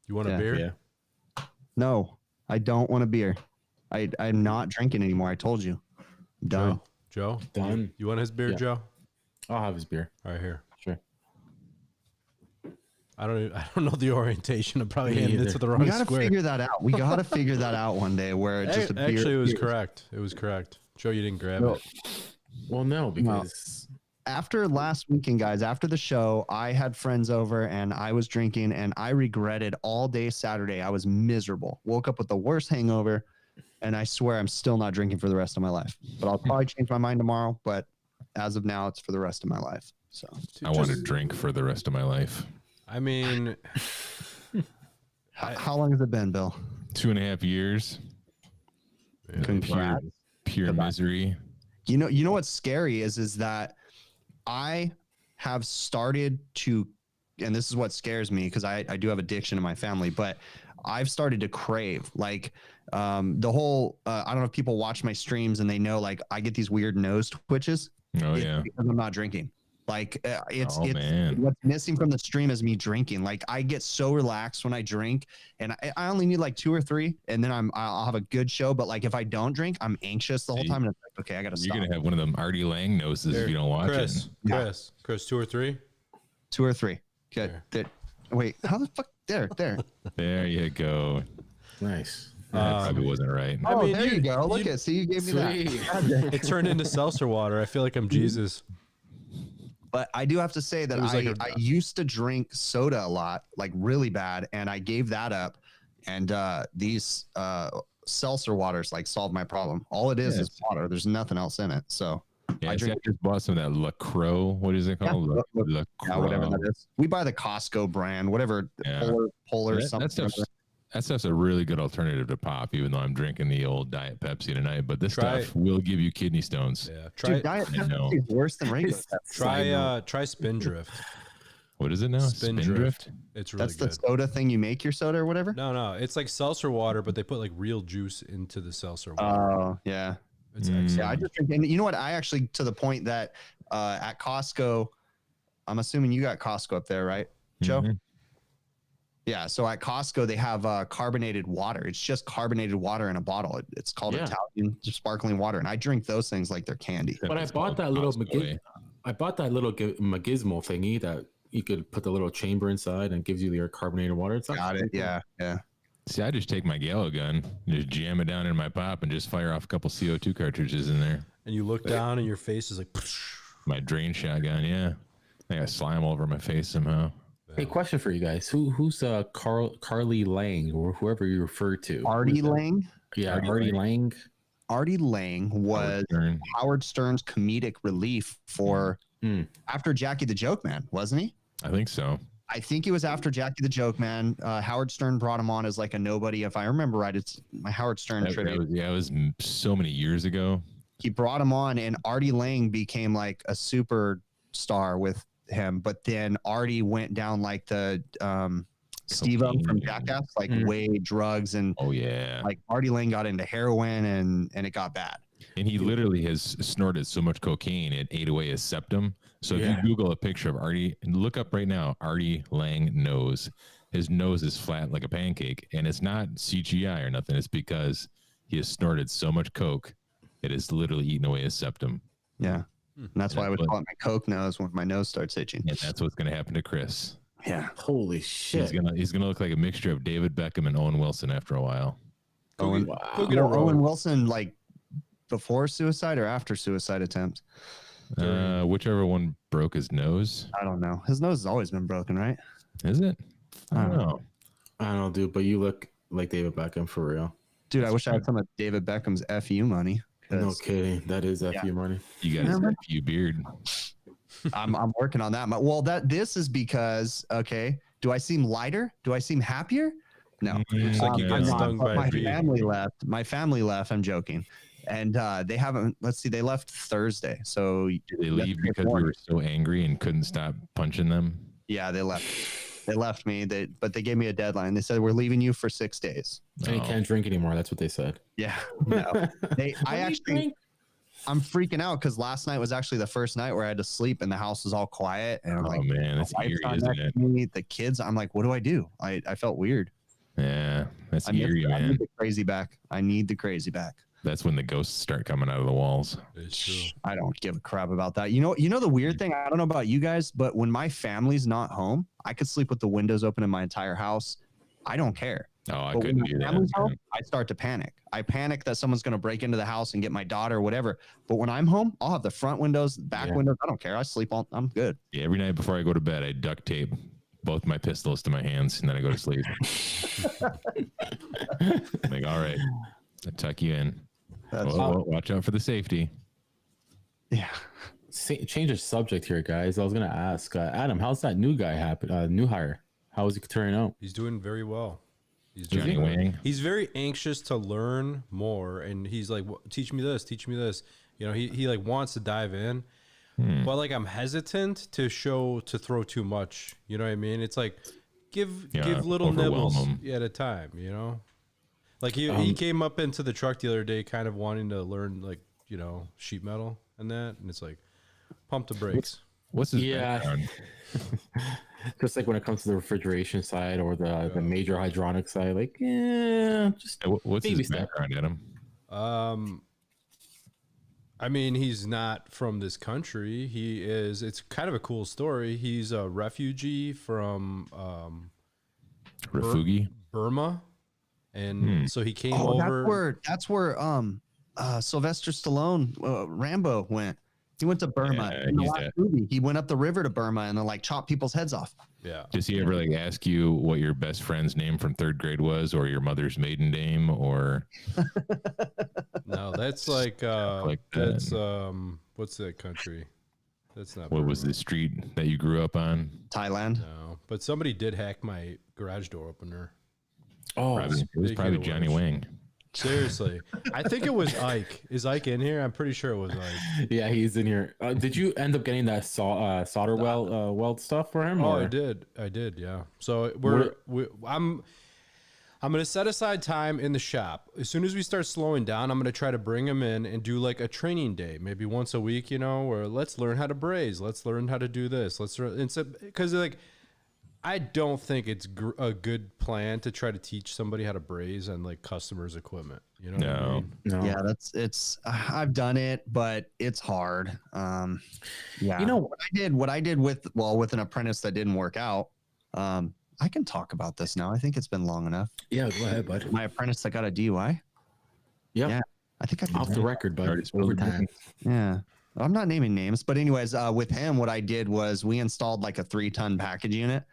You want a beer? Yeah. No, I don't want a beer. I'm not drinking anymore. I told you. I'm done. Joe? Done. You want his beer, Joe? I'll have his beer. All right, here. Sure. I don't know the orientation. I'm probably handing it to the wrong We gotta square. figure that out. We gotta figure that out one day where it's just a beer. Actually, it was correct. It was correct. Joe, you didn't grab it. Well, no, because after last weekend, guys, after the show, I had friends over and I was drinking and I regretted all day Saturday. I was miserable. Woke up with the worst hangover, and I swear I'm still not drinking for the rest of my life. But I'll probably change my mind tomorrow. But as of now, it's for the rest of my life. So I want to drink for the rest of my life. I mean, how long has it been, Bill? 2.5 years. Pure misery. You know what's scary is that I have started to, and this is what scares me because I do have addiction in my family, but I've started to crave like the whole, I don't know if people watch my streams and they know, like I get these weird nose twitches. Oh yeah. Because I'm not drinking. Like it's man. What's missing from the stream is me drinking. Like I get so relaxed when I drink, and I only need like 2 or 3, and then I'll have a good show. But like if I don't drink, I'm anxious the whole time. And it's like, okay, I gotta stop. You're gonna have one of them Artie Lang noses if you don't watch it. Chris, 2 or 3? 2 or 3. Okay. Wait, how the fuck? There. There you go. Nice. That probably wasn't right. Oh, there you go. Look at, see, you gave me that. It turned into seltzer water. I feel like I'm Jesus. But I do have to say that I used to drink soda a lot, like really bad, and I gave that up. And these seltzer waters like solve my problem. All it is water. There's nothing else in it. So I just bought some of that LaCroix. What is it called? Yeah, whatever that is. We buy the Costco brand, whatever. Polar something. That stuff's a really good alternative to pop, even though I'm drinking the old Diet Pepsi tonight. But this stuff will give you kidney stones. Yeah, Dude, Diet Pepsi is worse than regular. Try Spindrift. What is it now? Spindrift? It's really good. That's the soda thing you make your soda or whatever? No. It's like seltzer water, but they put like real juice into the seltzer water. Oh, yeah. It's excellent. Yeah, I just drink, and you know what? I actually, to the point that at Costco, I'm assuming you got Costco up there, right, Joe? Mm-hmm. Yeah, so at Costco, they have carbonated water. It's just carbonated water in a bottle. It's called Italian sparkling water, and I drink those things like they're candy. But I bought that little Magizmo thingy that you could put the little chamber inside and gives you your carbonated water. It's Got it. Yeah. See, I just take my Gallo gun, just jam it down in my pop, and just fire off a couple CO2 cartridges in there. And you look down, and your face is like my drain shotgun. Yeah, I got slime all over my face somehow. Hey, question for you guys: Who's Carly Lang or whoever you refer to? Artie Lang. Yeah, Artie Lang. Artie Lang was Howard Stern's comedic relief for after Jackie the Joke Man, wasn't he? I think so. I think it was after Jackie the Joke Man. Howard Stern brought him on as like a nobody. If I remember right, it's my Howard Stern tribute. It was so many years ago. He brought him on, and Artie Lang became like a superstar with him. But then Artie went down like the Steve-O from Jackass, like way drugs, and like Artie Lang got into heroin, and it got bad. And he literally has snorted so much cocaine it ate away his septum. So if you Google a picture of Artie, and look up right now, Artie Lang nose. His nose is flat like a pancake, and it's not CGI or nothing. It's because he has snorted so much coke, it has literally eaten away his septum. Yeah, and that's why I would call it my coke nose when my nose starts itching. And that's what's going to happen to Chris. Yeah. Holy shit. He's gonna look like a mixture of David Beckham and Owen Wilson after a while. Owen Wilson, like before suicide or after suicide attempt? Whichever one broke his nose. I don't know. His nose has always been broken, right? Is it? I don't know. I don't know, dude, but you look like David Beckham for real. Dude, I wish I had some of David Beckham's FU money. No kidding. That is FU money. You got his FU beard. I'm working on that. Well, this is because, okay, do I seem lighter? Do I seem happier? No. Looks like you got stung by my family left. My family left. I'm joking. And they haven't, let's see, they left Thursday. So did they leave because we were so angry and couldn't stop punching them? Yeah, they left. They left me. But they gave me a deadline. They said, we're leaving you for 6 days. And you can't drink anymore. That's what they said. Yeah. No. I'm freaking out because last night was actually the first night where I had to sleep and the house was all quiet. And I'm like, man, that's eerie, isn't it? The kids, I'm like, what do I do? I felt weird. Yeah, that's I eerie, need man. the crazy back. I need the crazy back. That's when the ghosts start coming out of the walls. It's true. I don't give a crap about that. You know the weird thing. I don't know about you guys, but when my family's not home, I could sleep with the windows open in my entire house. I don't care. Oh, I But when couldn't my do that. family's home, I start to panic. I panic that someone's going to break into the house and get my daughter or whatever. But when I'm home, I'll have the front windows, back windows. I don't care. I sleep all. I'm good. Yeah, every night before I go to bed, I duct tape both my pistols to my hands, and then I go to sleep. Like, all right, I tuck you in. Watch out for the safety. Yeah. Change the subject here, guys. I was gonna ask Adam, how's that new guy happen? New hire. How is he turning out? He's doing very well. He's Johnny Wang. He's very anxious to learn more, and he's like, teach me this, teach me this. You know, he like wants to dive in, but like I'm hesitant to throw too much. You know what I mean? It's like give little nibbles at a time. You know, like he came up into the truck the other day, kind of wanting to learn like sheet metal and that, and it's like pump the brakes. What's his background? Just like when it comes to the refrigeration side or the major hydronic side, like just what's his background, Adam? I mean, he's not from this country. He is. It's kind of a cool story. He's a refugee from Burma, and so he came over. That's where Sylvester Stallone, Rambo went. He went to Burma. Yeah, in the last movie, he went up the river to Burma and then like chopped people's heads off. Yeah. Does he ever like ask you what your best friend's name from third grade was, or your mother's maiden name, or? No, that's like that's what's that country? That's not. What was the street that you grew up on? Thailand. No, but somebody did hack my garage door opener. Oh, it was probably Johnny Wang. Seriously, I think it was Ike. Is Ike in here? I'm pretty sure it was Ike. Yeah, he's in here. Did you end up getting that solder weld stuff for him? Oh, or? I did. Yeah. So I'm gonna set aside time in the shop. As soon as we start slowing down, I'm gonna try to bring him in and do like a training day, maybe once a week. Where let's learn how to braze. Let's learn how to do this. Because like. I don't think it's a good plan to try to teach somebody how to braze on like customers' equipment. You know? No. What I mean? No. Yeah, I've done it, but it's hard. Yeah. What I did with an apprentice that didn't work out. I can talk about this now. I think it's been long enough. Yeah, go ahead, bud. My apprentice that got a DUI. Yep. Yeah. I think I can Off the record, bud. Overtime. Yeah. I'm not naming names, but anyways, with him, what I did was we installed like a 3-ton package unit.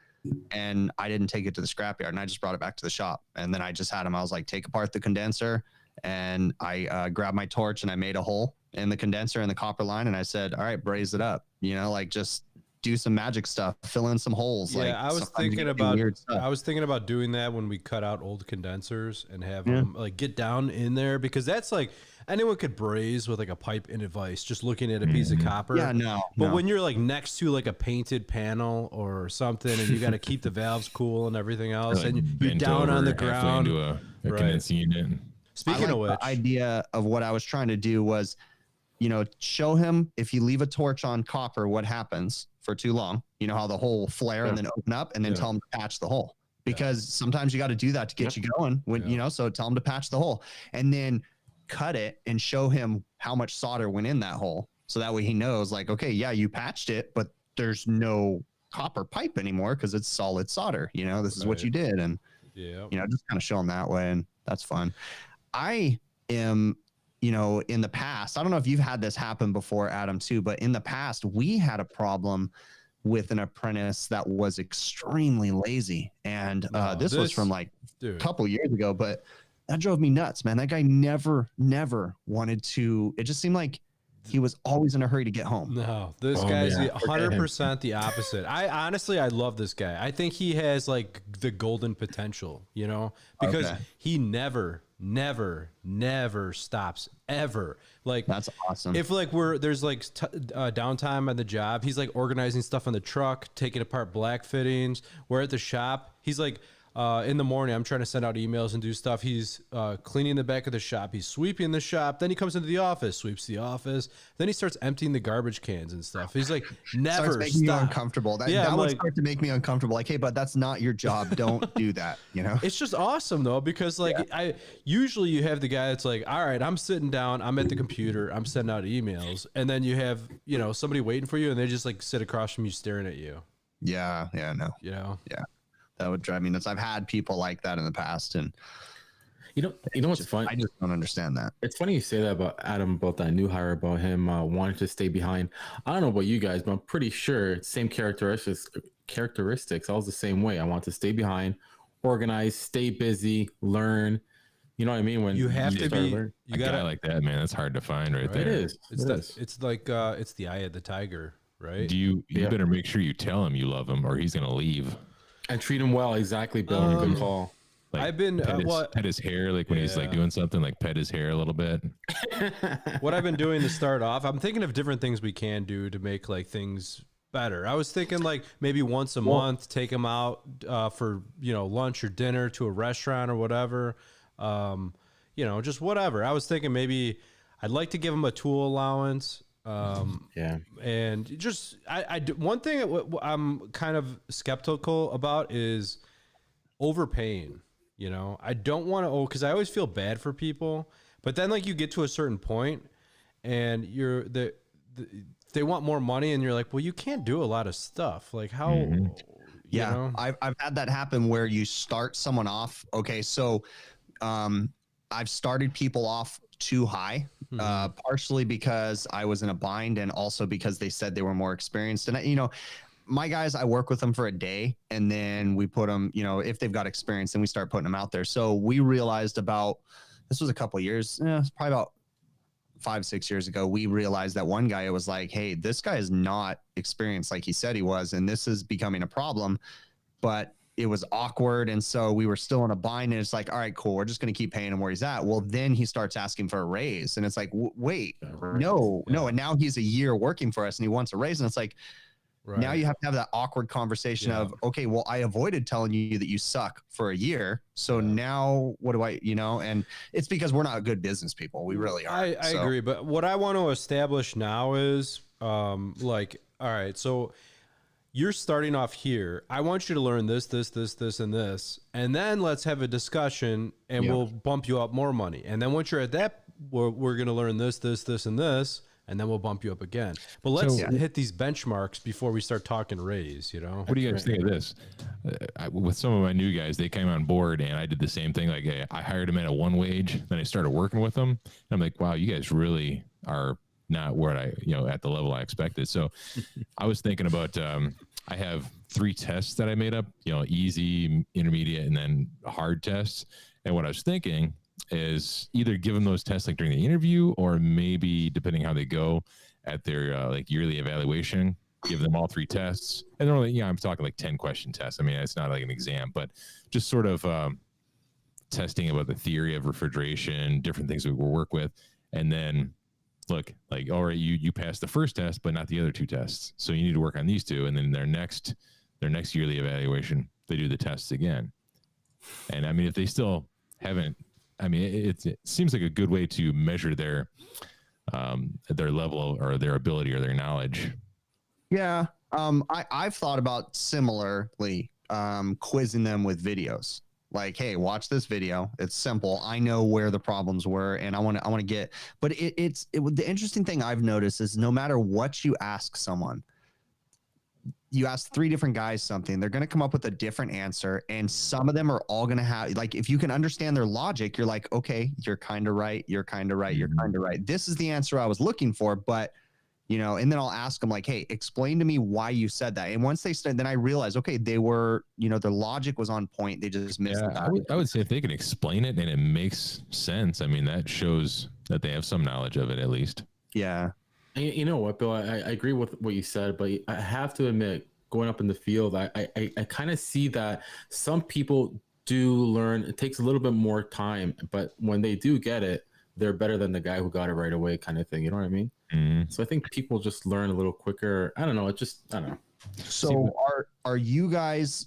And I didn't take it to the scrapyard, and I just brought it back to the shop. And then I just had him. I was like, take apart the condenser, and I grabbed my torch and I made a hole in the condenser and the copper line, and I said, all right, braze it up. Like just do some magic stuff, fill in some holes. Yeah, like I was thinking about doing that when we cut out old condensers and have them like get down in there, because that's like anyone could braze with like a pipe and a vise just looking at a piece of copper. Yeah, no. But when you're like next to like a painted panel or something, and you got to keep the valves cool and everything else, Like and you're down on the ground. Into a condensing unit. Speaking of which, the idea of what I was trying to do was, show him if you leave a torch on copper, what happens for too long. You know how the hole will flare and then open up, and then tell him to patch the hole, because sometimes you got to do that to get you going. So tell him to patch the hole, and then cut it and show him how much solder went in that hole, so that way he knows, like, okay, yeah, you patched it, but there's no copper pipe anymore because it's solid solder. This is what you did, and just kind of show him that way, and that's fun. I am, in the past, I don't know if you've had this happen before, Adam, too, but in the past we had a problem with an apprentice that was extremely lazy, and this was from like a couple years ago, but that drove me nuts, man. That guy never wanted to. It just seemed like he was always in a hurry to get home. No, this guy's 100% the opposite. I love this guy. I think he has like the golden potential, because he never stops ever. Like, that's awesome. If like there's like downtime on the job, he's like organizing stuff on the truck, taking apart black fittings. We're at the shop. He's like, in the morning, I'm trying to send out emails and do stuff. He's cleaning the back of the shop. He's sweeping the shop. Then he comes into the office, sweeps the office. Then he starts emptying the garbage cans and stuff. He's like, never starts making you stop. uncomfortable. That would start to make me uncomfortable. Like, hey, but that's not your job. Don't do that. You know, it's just awesome though, because like I usually you have the guy that's like, all right, I'm sitting down, I'm at the computer, I'm sending out emails, and then you have somebody waiting for you, and they just like sit across from you staring at you. Yeah, no, Yeah. That would drive me nuts. I've had people like that in the past, and you know what's funny? I just don't understand that. It's funny you say that about Adam, about that new hire, about him wanting to stay behind. I don't know about you guys, but I'm pretty sure same characteristics. I was the same way. I want to stay behind, organize, stay busy, learn. You know what I mean? When you have to be, you got like that, man. That's hard to find, right there. It is. It's like it's the eye of the tiger, right? You better make sure you tell him you love him, or he's gonna leave. And treat him well. Exactly, Bill. Good call. Like I've been pet his hair, like when he's like doing something, like pet his hair a little bit. What I've been doing to start off, I'm thinking of different things we can do to make like things better. I was thinking like maybe once a month, take him out for lunch or dinner to a restaurant or whatever. Just whatever. I was thinking maybe I'd like to give him a tool allowance. And just one thing I'm kind of skeptical about is overpaying. I don't want to because I always feel bad for people, but then like you get to a certain point and they want more money, and you're like, well, you can't do a lot of stuff. Like how? I've had that happen where you start someone off. Okay, so I've started people off too high, partially because I was in a bind, and also because they said they were more experienced. And my guys, I work with them for a day, and then we put them, if they've got experience, then we start putting them out there. So we realized this was a couple of years, it's probably about 5-6 years ago, we realized that one guy, it was like, hey, this guy is not experienced like he said he was, and this is becoming a problem. But it was awkward, and so we were still in a bind, and it's like, all right, cool, we're just going to keep paying him where he's at. Well, then he starts asking for a raise, and it's like, wait, no, and now he's a year working for us, and he wants a raise, and it's like, now you have to have that awkward conversation of, okay, well, I avoided telling you that you suck for a year, so now what do I, and it's because we're not good business people. We really are. I agree, but what I want to establish now is like, all right, so you're starting off here. I want you to learn this, and this. And then let's have a discussion, and we'll bump you up more money. And then once you're at that, we're going to learn this, and this, and then we'll bump you up again. But let's hit these benchmarks before we start talking raise, What do you guys think of this? With some of my new guys, they came on board, and I did the same thing. Like, I hired them at a one wage. Then I started working with them. And I'm like, wow, you guys really are not where I, at the level I expected. So I was thinking about, I have 3 tests that I made up, easy, intermediate, and then hard tests. And what I was thinking is either give them those tests like during the interview, or maybe depending how they go at their like yearly evaluation, give them all 3 tests. And they're only, I'm talking like 10 question tests. I mean, it's not like an exam, but just sort of testing about the theory of refrigeration, different things we will work with. And then look, like, all right, you passed the first test, but not the other 2 tests. So you need to work on these 2. And then their next yearly evaluation, they do the tests again. And I mean, if they still haven't, I mean, it seems like a good way to measure their level or their ability or their knowledge. Yeah. I've thought about similarly quizzing them with videos. Like, hey, watch this video. It's simple. I know where the problems were, and I want to get. But the interesting thing I've noticed is no matter what you ask someone, you ask 3 different guys something, they're going to come up with a different answer, and some of them are all going to have, like, if you can understand their logic, you're like, okay, you're kind of right. You're kind of right. You're kind of right. This is the answer I was looking for, but. And then I'll ask them like, hey, explain to me why you said that. And once they said, then I realized, okay, they were, their logic was on point. They just missed it. I would say if they can explain it and it makes sense, I mean, that shows that they have some knowledge of it at least. Yeah. You know what, Bill, I agree with what you said, but I have to admit, going up in the field, I kind of see that some people do learn. It takes a little bit more time, but when they do get it, they're better than the guy who got it right away, kind of thing. You know what I mean? Mm-hmm. So I think people just learn a little quicker. I don't know. I don't know. So are you guys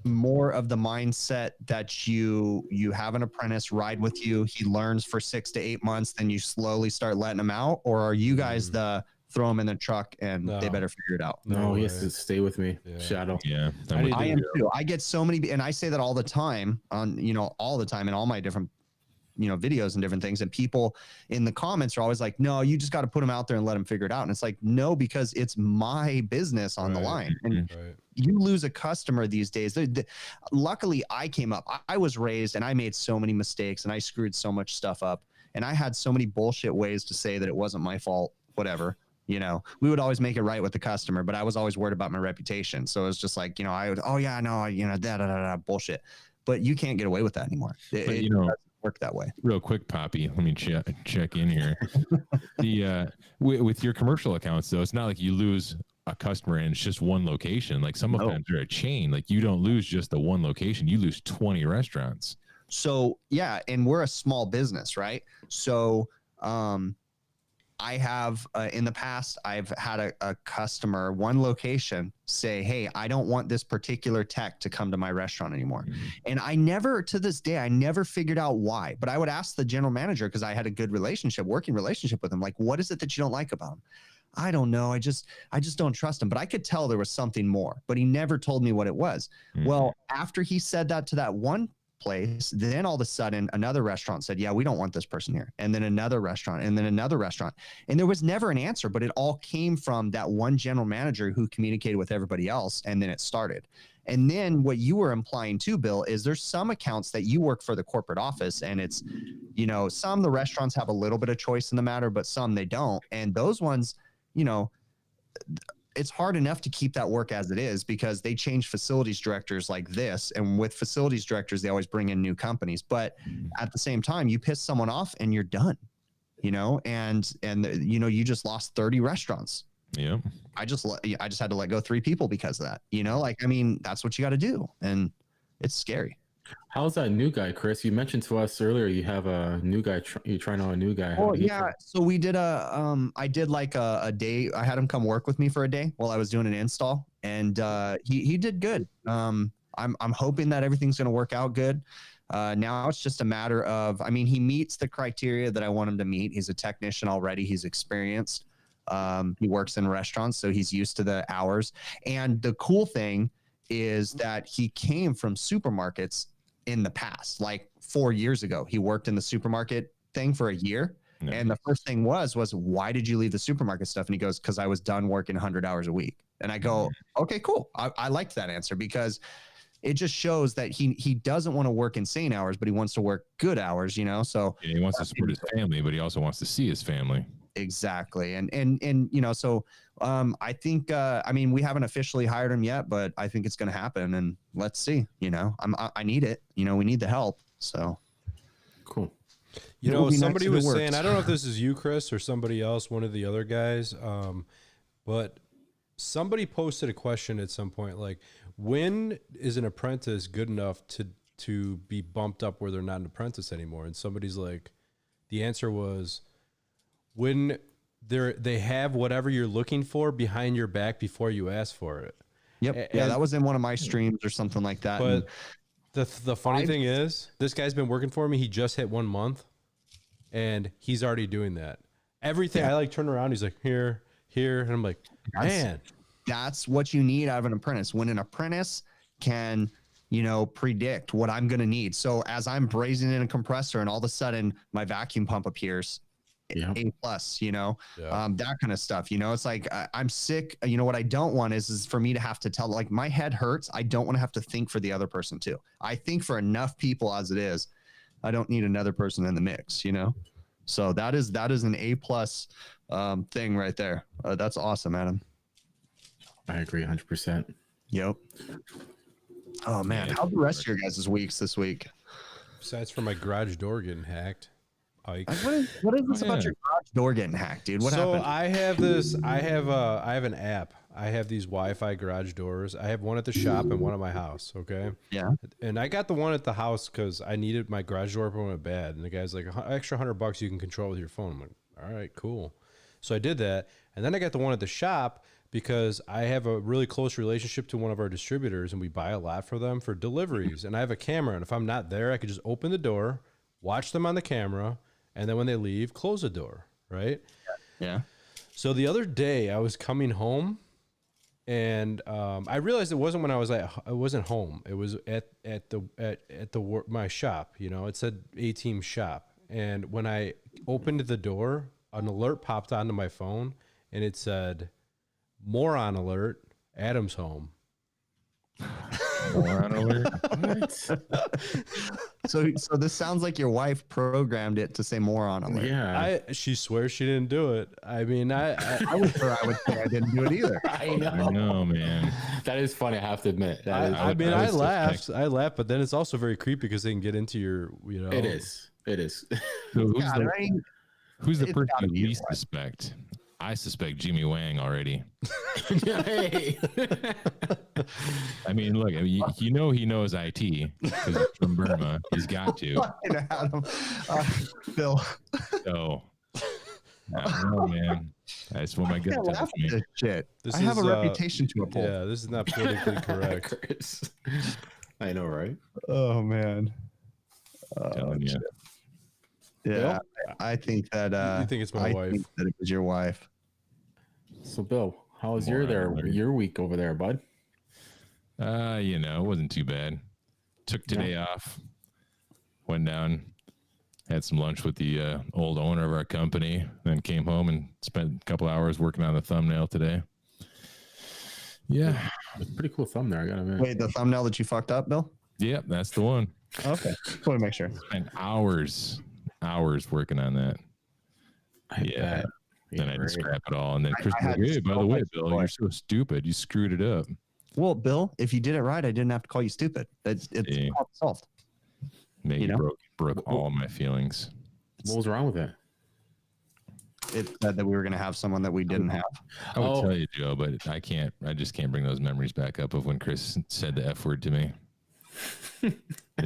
more of the mindset that you have an apprentice ride with you, he learns for 6 to 8 months, then you slowly start letting him out? Or are you guys the throw him in the truck and they better figure it out? No, he has to stay with me. Shadow. Yeah, I am too. I get so many, and I say that all the time on, all the time in all my different videos and different things, and people in the comments are always like, no, you just got to put them out there and let them figure it out. And it's like, no, because it's my business on the line, and you lose a customer these days. Luckily I came up, I was raised and I made so many mistakes and I screwed so much stuff up, and I had so many bullshit ways to say that it wasn't my fault, whatever. We would always make it right with the customer, but I was always worried about my reputation. So it's just like, I would, oh yeah, no, bullshit. But you can't get away with that anymore. It doesn't work that way. Real quick, Poppy, let me check in here. With your commercial accounts, though, it's not like you lose a customer and it's just one location. Like some of them are a chain. Like you don't lose just the one location, you lose 20 restaurants. So yeah, and we're a small business, right? So I have in the past, I've had a customer, one location, say, hey, I don't want this particular tech to come to my restaurant anymore. And I never, to this day, I never figured out why. But I would ask the general manager, because I had a good working relationship with him, like, what is it that you don't like about him? I don't know. I just don't trust him. But I could tell there was something more, but he never told me what it was. Well, after he said that to that one place, then all of a sudden another restaurant said, yeah, we don't want this person here, and then another restaurant, and then another restaurant, and there was never an answer, but it all came from that one general manager who communicated with everybody else, and then it started. And then what you were implying too, Bill, is there's some accounts that you work for the corporate office, and it's some the restaurants have a little bit of choice in the matter, but some they don't, and those ones, it's hard enough to keep that work as it is, because they change facilities directors like this. And with facilities directors, they always bring in new companies. But at the same time, you piss someone off and you're done, and you just lost 30 restaurants. Yeah. I just had to let go 3 people because of that, that's what you got to do. And it's scary. How's that new guy, Chris? You mentioned to us earlier you have a new guy. You're trying out a new guy. Oh yeah. So we did I did like a day. I had him come work with me for a day while I was doing an install, and he did good. I'm hoping that everything's going to work out good. Now it's just a matter of, he meets the criteria that I want him to meet. He's a technician already. He's experienced. He works in restaurants, so he's used to the hours. And the cool thing is that he came from supermarkets in the past, like 4 years ago. He worked in the supermarket thing for a year. Nice. And the first thing was, why did you leave the supermarket stuff? And he goes, because I was done working 100 hours a week. And I go, okay, cool. I liked that answer, because it just shows that he doesn't want to work insane hours, but he wants to work good hours, So yeah, he wants to support his family, but he also wants to see his family. Exactly. And so I think, we haven't officially hired him yet, but I think it's going to happen, and let's see, I need it, we need the help. So cool. Somebody was saying, I don't know if this is you, Chris, or somebody else, one of the other guys. But somebody posted a question at some point, like, when is an apprentice good enough to be bumped up where they're not an apprentice anymore? And somebody's like, the answer was, when they have whatever you're looking for behind your back before you ask for it. Yep. Yeah, that was in one of my streams or something like that. But the funny thing is, this guy's been working for me. He just hit 1 month, and he's already doing that. Everything. I turn around. He's like, here, and I'm like, man, that's what you need out of an apprentice. When an apprentice can, predict what I'm going to need. So as I'm brazing in a compressor, and all of a sudden my vacuum pump appears. A+, that kind of stuff, it's like, I'm sick. What I don't want is for me to have to tell, like, my head hurts. I don't want to have to think for the other person too. I think for enough people as it is, I don't need another person in the mix, so that is an A+ thing right there. That's awesome, Adam. I agree 100%. Yep. Oh man, how's the rest of your guys' weeks this week? Besides for my garage door getting hacked. What is this about your garage door getting hacked, dude? What happened? I have an app. I have these Wi-Fi garage doors. I have one at the shop and one at my house. Okay. Yeah. And I got the one at the house because I needed my garage door open went bad. And the guy's like, extra $100 you can control with your phone. I'm like, all right, cool. So I did that. And then I got the one at the shop, because I have a really close relationship to one of our distributors and we buy a lot for them for deliveries. And I have a camera. And if I'm not there, I could just open the door, watch them on the camera. And then when they leave, close the door. Right. Yeah. So the other day I was coming home and I realized it wasn't when I wasn't home. It was at my shop, you know, it said A-Team shop. And when I opened the door, an alert popped onto my phone and it said, "Moron alert, Adam's home." Moron alert. What? So this sounds like your wife programmed it to say moron alert. Yeah. She swears she didn't do it. I mean, I would say I didn't do it either. I know. I know, man. That is funny. I have to admit. That is, I laughed, but then it's also very creepy because they can get into your, you know. it is. So God, who's the it's person gotta you be your least wife. suspect? I suspect Jimmy Wang already. Hey. I mean, look, you know he knows IT because he's from Burma. He's got to. Fucking Adam. Bill. So, I don't know, man. That's what my gut Can't tells laugh me. at this shit. This I have a is, reputation to uphold. Yeah, this is not politically correct. Chris. I know, right? Oh man. Telling you. Yeah, I think that. You think it's my I wife? think that it was your wife. So, Bill, how was Moron alert. your week over there, bud? You know, it wasn't too bad. Took today off. Went down, had some lunch with the old owner of our company, then came home and spent a couple hours working on the thumbnail today. Yeah. It's a pretty cool thumb there, I gotta admit. Wait, the thumbnail that you fucked up, Bill? Yep, that's the one. Okay, just want to make sure. Spent hours working on that. I Yeah. bet. Then I had to Right. scrap it all. And then Chris I was like, had "Hey, by so the way, much Bill, joy. you're so stupid. You screwed it up." Well, Bill, if you did it right, I didn't have to call you stupid. It's Yeah. solved. Maybe You know? broke all my feelings. What was wrong with it? It said that we were going to have someone that we didn't have. I would Oh. tell you, Joe, but I can't. I just can't bring those memories back up of when Chris said the F word to me. It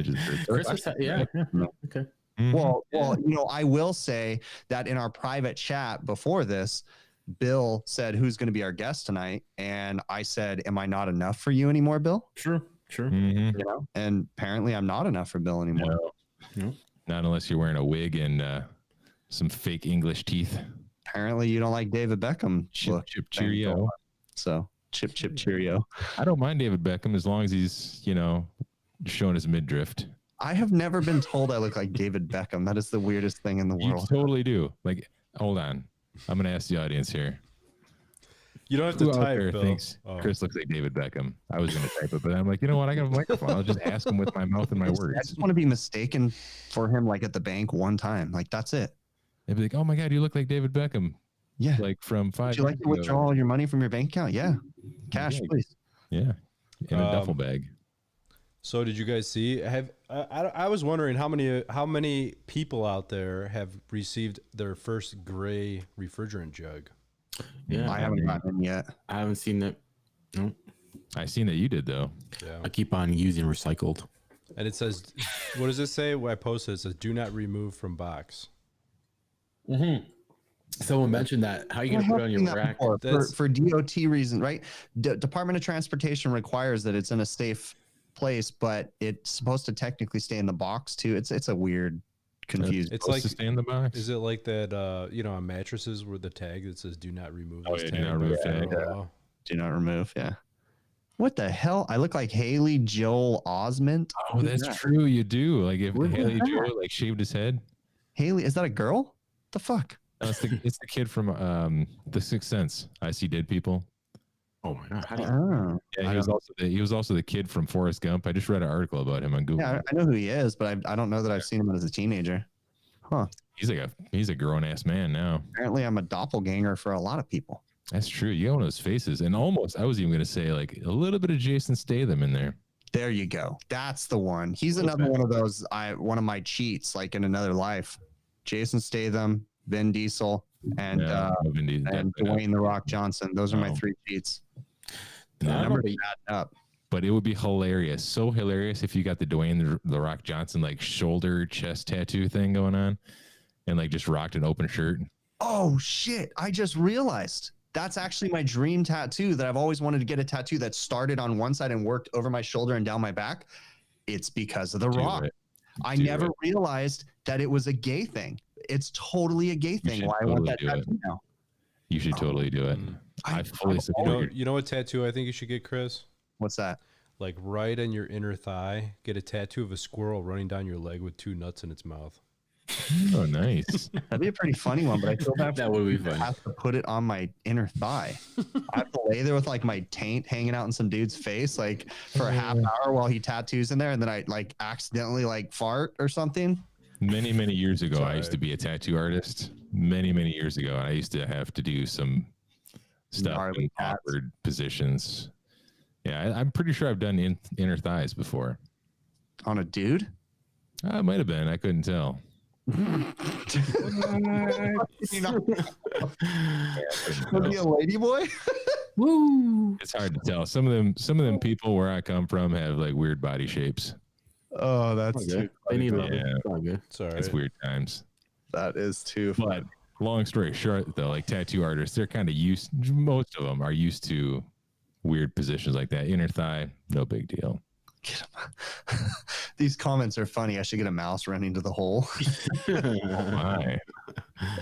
just hurts. Christmas, yeah. Okay. Mhm. Well, you know, I will say that in our private chat before this, Bill said, "Who's going to be our guest tonight?" And I said, "Am I not enough for you anymore, Bill?" True. Mhm. You know, and apparently I'm not enough for Bill anymore. No. Not unless you're wearing a wig and some fake English teeth. Apparently you don't like David Beckham. Chip, look. chip, cheerio. So chip, cheerio. I don't mind David Beckham as long as he's, you know, showing his midriff. I have never been told I look like David Beckham. That is the weirdest thing in the You world. totally do. Like, hold on. I'm going to ask the audience here. You don't have to Who out type, there Bill. thinks Oh. Chris looks like David Beckham? I was going to type it, but I'm like, you know what? I got a microphone. I'll just ask him with my mouth and my I words. just want to be mistaken for him, like at the bank one time. Like that's it. They'd be like, oh my God, you look like David Beckham. Yeah. Like from 5 Would you like years to withdraw ago. all your money from your bank account? Yeah. Cash, Yeah. please. Yeah. In a duffel bag. So did you guys see? I was wondering how many people out there have received their first gray refrigerant jug? Yeah. I haven't gotten in yet. I haven't seen it. No. I seen that you did though. Yeah. I keep on using recycled. And it says, what does it say? When I posted, it says, "Do not remove from box." Someone mentioned that. How are you going to put it on your rack? For DOT reason, right? Department of Transportation requires that it's in a safe place, but it's supposed to technically stay in the box too. It's a weird, confused. It's Supposed like, to stay in the box. is it like that? You know, on mattresses where the tag that says "Do not remove." Oh, this yeah, tag, do not remove but- tag. Oh. Do not remove. Yeah. What the hell? I look like Haley Joel Osment. Oh, Who's that's that? true. You do. Like if Where's Haley that? Joel like shaved his head. Haley, is that a girl? The fuck? No, it's the kid from The Sixth Sense. I See Dead People. Oh my God. How do you, Oh. Yeah, he was also the kid from Forrest Gump. I just read an article about him on Google. Yeah, I know who he is, but I don't know that I've seen him as a teenager. Huh. He's a grown ass man now. Apparently, I'm a doppelganger for a lot of people. That's true. You got one of those faces, and almost I was even gonna say like a little bit of Jason Statham in there. There you go. That's the one. He's another one of those. One of my cheats, like in another life. Jason Statham, Vin Diesel, and Vin Diesel, and definitely Dwayne the Rock Johnson. Those are my Oh. 3 cheats. I don't know, Numbers but- add up. But it would be hilarious, so hilarious if you got the Dwayne the Rock Johnson like shoulder chest tattoo thing going on, and like just rocked an open shirt. Oh shit! I just realized That's actually my dream tattoo that I've always wanted to get a tattoo that started on one side and worked over my shoulder and down my back. It's because of The Rock. I never realized that it was a gay thing. It's totally a gay thing. Why I want that tattoo now. You should totally do it. I fully support you know what tattoo I think you should get, Chris? What's that? Like right on your inner thigh, get a tattoo of a squirrel running down your leg with 2 nuts in its mouth. Oh, nice. That'd be a pretty funny one, but I feel bad that would be fun. I have to put it on my inner thigh. I have to lay there with like my taint hanging out in some dude's face like for a half hour while he tattoos in there, and then I like accidentally like fart or something. Many years ago, I used to be a tattoo artist. Many years ago, I used to have to do some stuff in awkward positions. Yeah, I'm pretty sure I've done inner thighs before. On a dude? It might have been. I couldn't tell. Was he a lady boy? Woo! It's hard to tell. Some of them people where I come from have like weird body shapes. Oh, that's too funny. It's weird times. That is too funny. But long story short, though, like tattoo artists, they're kind of most of them are used to weird positions like that. Inner thigh, no big deal. These comments are funny. I should get a mouse running to the hole. Oh my!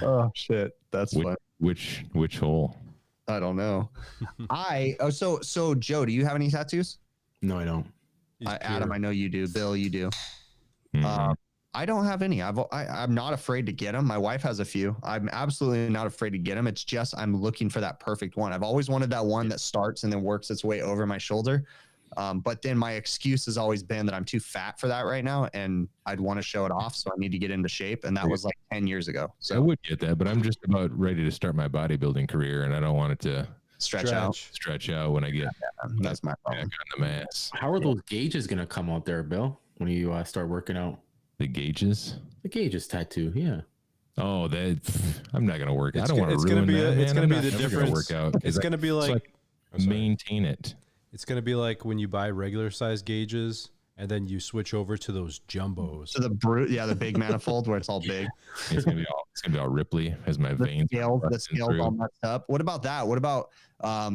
Oh shit, that's funny. Which hole? I don't know. So Joe, do you have any tattoos? No, I don't. Adam, I know you do. Bill, you do. Mm-hmm. I don't have any. I'm not afraid to get them. My wife has a few. I'm absolutely not afraid to get them. It's just I'm looking for that perfect one. I've always wanted that one that starts and then works its way over my shoulder. But then my excuse has always been that I'm too fat for that right now, and I'd want to show it off, so I need to get into shape. And that was like 10 years ago. So I would get that, but I'm just about ready to start my bodybuilding career, and I don't want it to stretch out when I get. That's my problem. On the mass. How are those gauges gonna come out there, Bill? When you start working out? The gauges tattoo, yeah. Oh, I'm not gonna work. I don't want to. It's gonna be. It's gonna be the difference. Workout it's gonna be like maintain it. It's going to be like when you buy regular size gauges and then you switch over to those jumbos. So the big manifold where it's all big. It's going to be all ripply as my veins. The scales all messed up. What about that? What about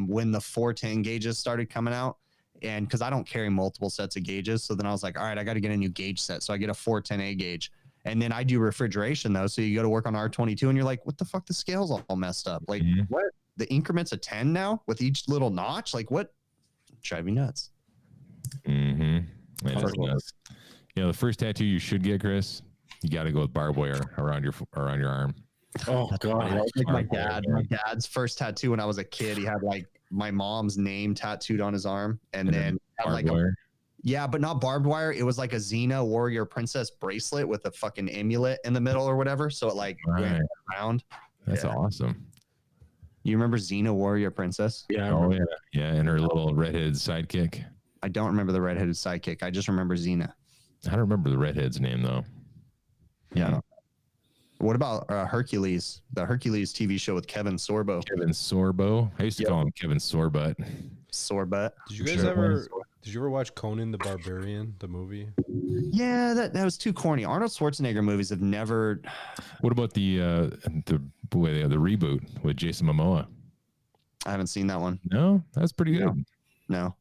when the 410 gauges started coming out? And because I don't carry multiple sets of gauges. So then I was like, all right, I got to get a new gauge set. So I get a 410A gauge. And then I do refrigeration though. So you go to work on R22 and you're like, what the fuck? The scale's all messed up. Like what? The increments of 10 now with each little notch? Like what? Drive me nuts. Mm-hmm. It is nuts. You know, the first tattoo you should get, Chris, you got to go with barbed wire around your arm. Oh god! Like my dad's first tattoo when I was a kid. He had like my mom's name tattooed on his arm, and then had like wire. But not barbed wire. It was like a Xena warrior princess bracelet with a fucking amulet in the middle or whatever. So it like went around. That's awesome. You remember Xena warrior princess? Yeah. Yeah, and her little redheaded sidekick. I don't remember the redheaded sidekick. I just remember Xena. I don't remember the redhead's name though. Yeah. I don't. What about Hercules? The Hercules TV show with Kevin Sorbo. Kevin Sorbo. I used to call him Kevin Sorebutt. Sorebutt. Did you guys ever watch Conan the Barbarian, the movie? Yeah, that was too corny. Arnold Schwarzenegger movies have never. What about the reboot with Jason Momoa? I haven't seen that one. No, that's pretty good. No.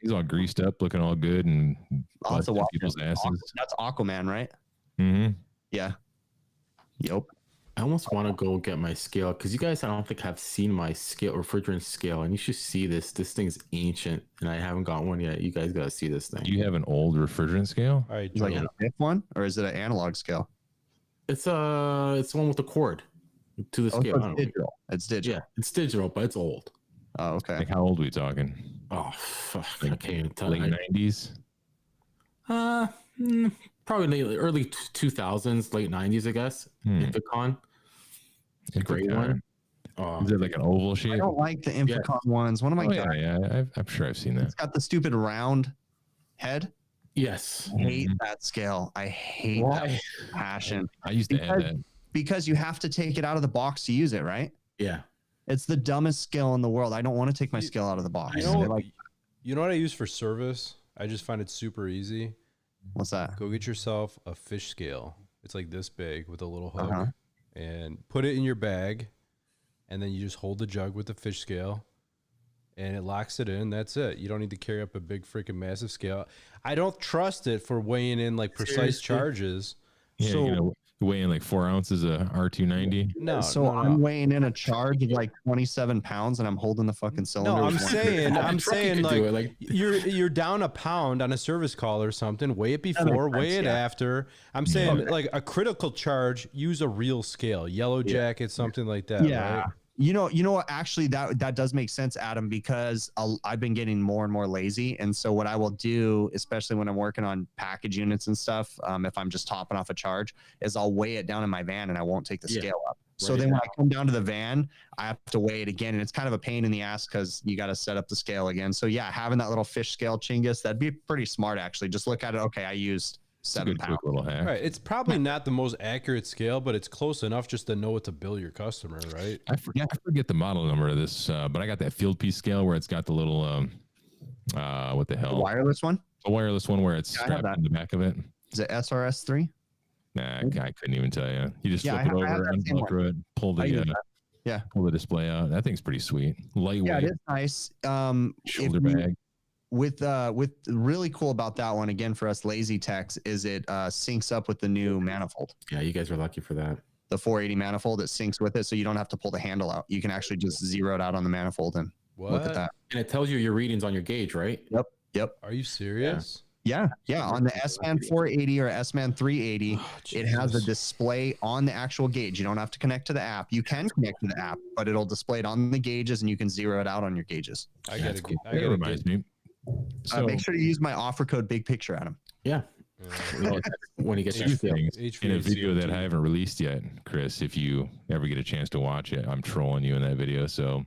He's all greased up, looking all good, and busting people's asses. That's Aquaman, right? Mm-hmm. Yeah. Yep. I almost want to go get my scale because you guys, I don't think, have seen my scale, refrigerant scale, and you should see this. This thing's ancient, and I haven't got one yet. You guys got to see this thing. You have an old refrigerant scale? All right, like an F one, or is it an analog scale? It's the one with the cord to the scale. It's digital. It's digital. Yeah, it's digital, but it's old. Oh, okay. Like how old are we talking? Oh, fuck. Like I can't even tell. Late 90s? Probably early 2000s, late 90s, I guess. Infocon. It's a great one. Is it like an oval shape? I don't like the Infocon ones. One of my guys. Yeah, I'm sure I've seen that. It's got the stupid round head. Yes. I hate that scale. I hate that passion. I used to have that. Because you have to take it out of the box to use it, right? Yeah. It's the dumbest scale in the world. I don't want to take my scale out of the box. You know what I use for service? I just find it super easy. What's that? Go get yourself a fish scale. It's like this big with a little hook, and put it in your bag. and then you just hold the jug with the fish scale, and it locks it in. That's it. You don't need to carry up a big freaking massive scale. I don't trust it for weighing in like precise charges. Yeah, so you know, weigh in like 4 ounces of R290. no, So no. I'm weighing in a charge of like 27 pounds, and I'm holding the fucking cylinder. No, with one hand. I'm saying do like, it, you're down a pound on a service call or something. Weigh it before, weigh it after. I'm saying like a critical charge, use a real scale, Yellow Jacket, something like that. Yeah. Right? You know what? Actually, that does make sense, Adam, because I've been getting more and more lazy. And so what I will do, especially when I'm working on package units and stuff, if I'm just topping off a charge, is I'll weigh it down in my van and I won't take the scale up. So then when I come down to the van, I have to weigh it again. And it's kind of a pain in the ass because you got to set up the scale again. So yeah, having that little fish scale Chingus, that'd be pretty smart, actually. Just look at it. Okay, I used 7 pounds. Little hack. Right. It's probably not the most accurate scale, but it's close enough just to know what to bill your customer, right? I forget the model number of this, but I got that field piece scale where it's got the little, what the hell? The wireless one? The wireless one where it's strapped in the back of it. Is it SRS3? Nah, I couldn't even tell you. You just Yeah, flip it I have over, that same one. unvelcro it, pull the display out. That thing's pretty sweet. Lightweight. Yeah, it is nice. Shoulder bag. With really cool about that one, again, for us lazy techs, is it syncs up with the new manifold. Yeah, you guys are lucky for that. The 480 manifold, it syncs with it, so you don't have to pull the handle out. You can actually just zero it out on the manifold and look at that. And it tells you your readings on your gauge, right? Yep. Are you serious? Yeah. On the S-Man 480 or S-Man 380, it has a display on the actual gauge. You don't have to connect to the app. You can connect to the app, but it'll display it on the gauges, and you can zero it out on your gauges. I gotta Cool. get. That reminds me. So Make sure to use my offer code Big Picture, Adam. Yeah. When you get your two scale. things in a video that I haven't released yet, Chris, if you ever get a chance to watch it, I'm trolling you in that video. So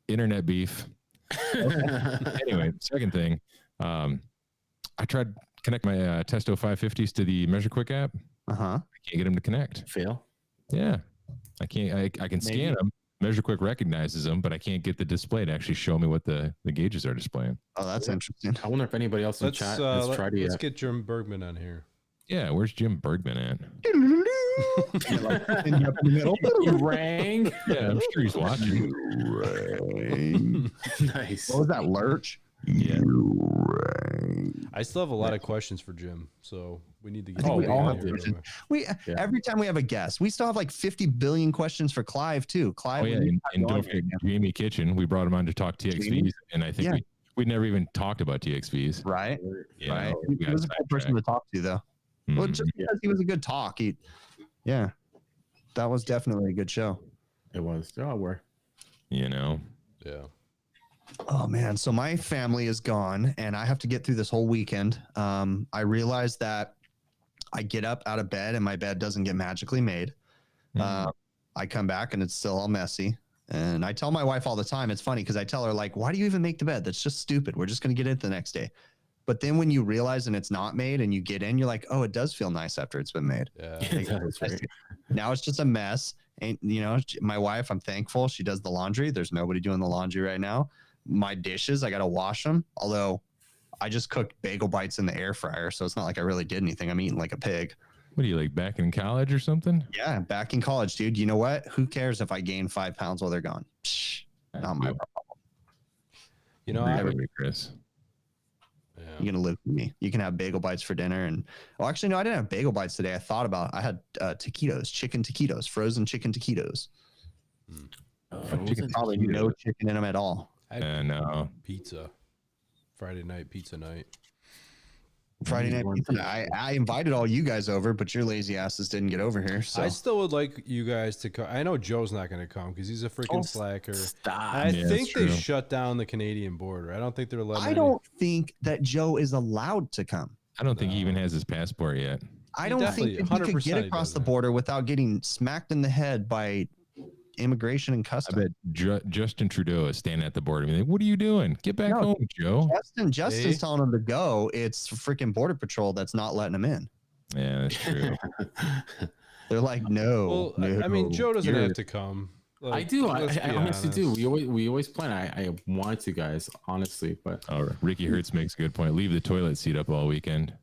internet beef. Anyway, second thing, I tried to connect my Testo 550s to the Measure Quick app. I can't get them to connect. Fail. Yeah, I can't. I can scan them. Measure Quick recognizes them, but I can't get the display to actually show me what the gauges are displaying. Oh, that's interesting. I wonder if anybody else in the chat has tried it yet. Let's get Jim Bergman on here. Yeah, where's Jim Bergman at? You rang. Yeah, I'm sure he's watching. Nice. What was that, Lurch? Yeah. I still have a lot of questions for Jim, so we need to get. we all have questions. Every time we have a guest, we still have like 50 billion questions for Clive too. Clive, Oh yeah, and don't forget Jamie Kitchen. We brought him on to talk TXVs, and I think we never even talked about TXVs. Right. Yeah, Right. He was a cool person to talk to, though. Well, just because he was a good talk, that was definitely a good show. It was. Oh, where? You know. Yeah. Oh man, so my family is gone, and I have to get through this whole weekend. I realized that I get up out of bed, and my bed doesn't get magically made. I come back, and it's still all messy. And I tell my wife all the time. It's funny because I tell her, like, why do you even make the bed? That's just stupid. We're just going to get it the next day. But then when you realize and it's not made and you get in, you're like, oh, it does feel nice after it's been made. Yeah. Now it's just a mess. And, my wife, I'm thankful. She does the laundry. There's nobody doing the laundry right now. My dishes, I got to wash them. Although I just cooked bagel bites in the air fryer. So it's not like I really did anything. I'm eating like a pig. What are you, like, back in college or something? Yeah, back in college, dude. You know what? Who cares if I gain 5 pounds while they're gone? Psh, not my problem. Chris. Yeah. You're gonna live with me. You can have bagel bites for dinner, and actually, no, I didn't have bagel bites today. I had taquitos, chicken taquitos, frozen chicken taquitos. Probably no chicken in them at all. And pizza, Friday night pizza night. Friday night pizza night. I invited all you guys over, but your lazy asses didn't get over here. So I still would like you guys to come. I know Joe's not going to come because he's a freaking slacker. Stop. I think they shut down the Canadian border. I don't think they're letting. I don't think that Joe is allowed to come. I don't think he even has his passport yet. I don't think that he could get across the border without getting smacked in the head by immigration and customs. I bet Justin Trudeau is standing at the border. Like, what are you doing? Get back home, Joe. Justin's telling him to go. It's freaking Border Patrol that's not letting him in. Yeah, that's true. They're like, no. Well, I mean, Joe doesn't have to come. I Like, do. I let's be honestly do. honest. We always plan. I want to, guys, honestly, but Ricky Hertz makes a good point. Leave the toilet seat up all weekend.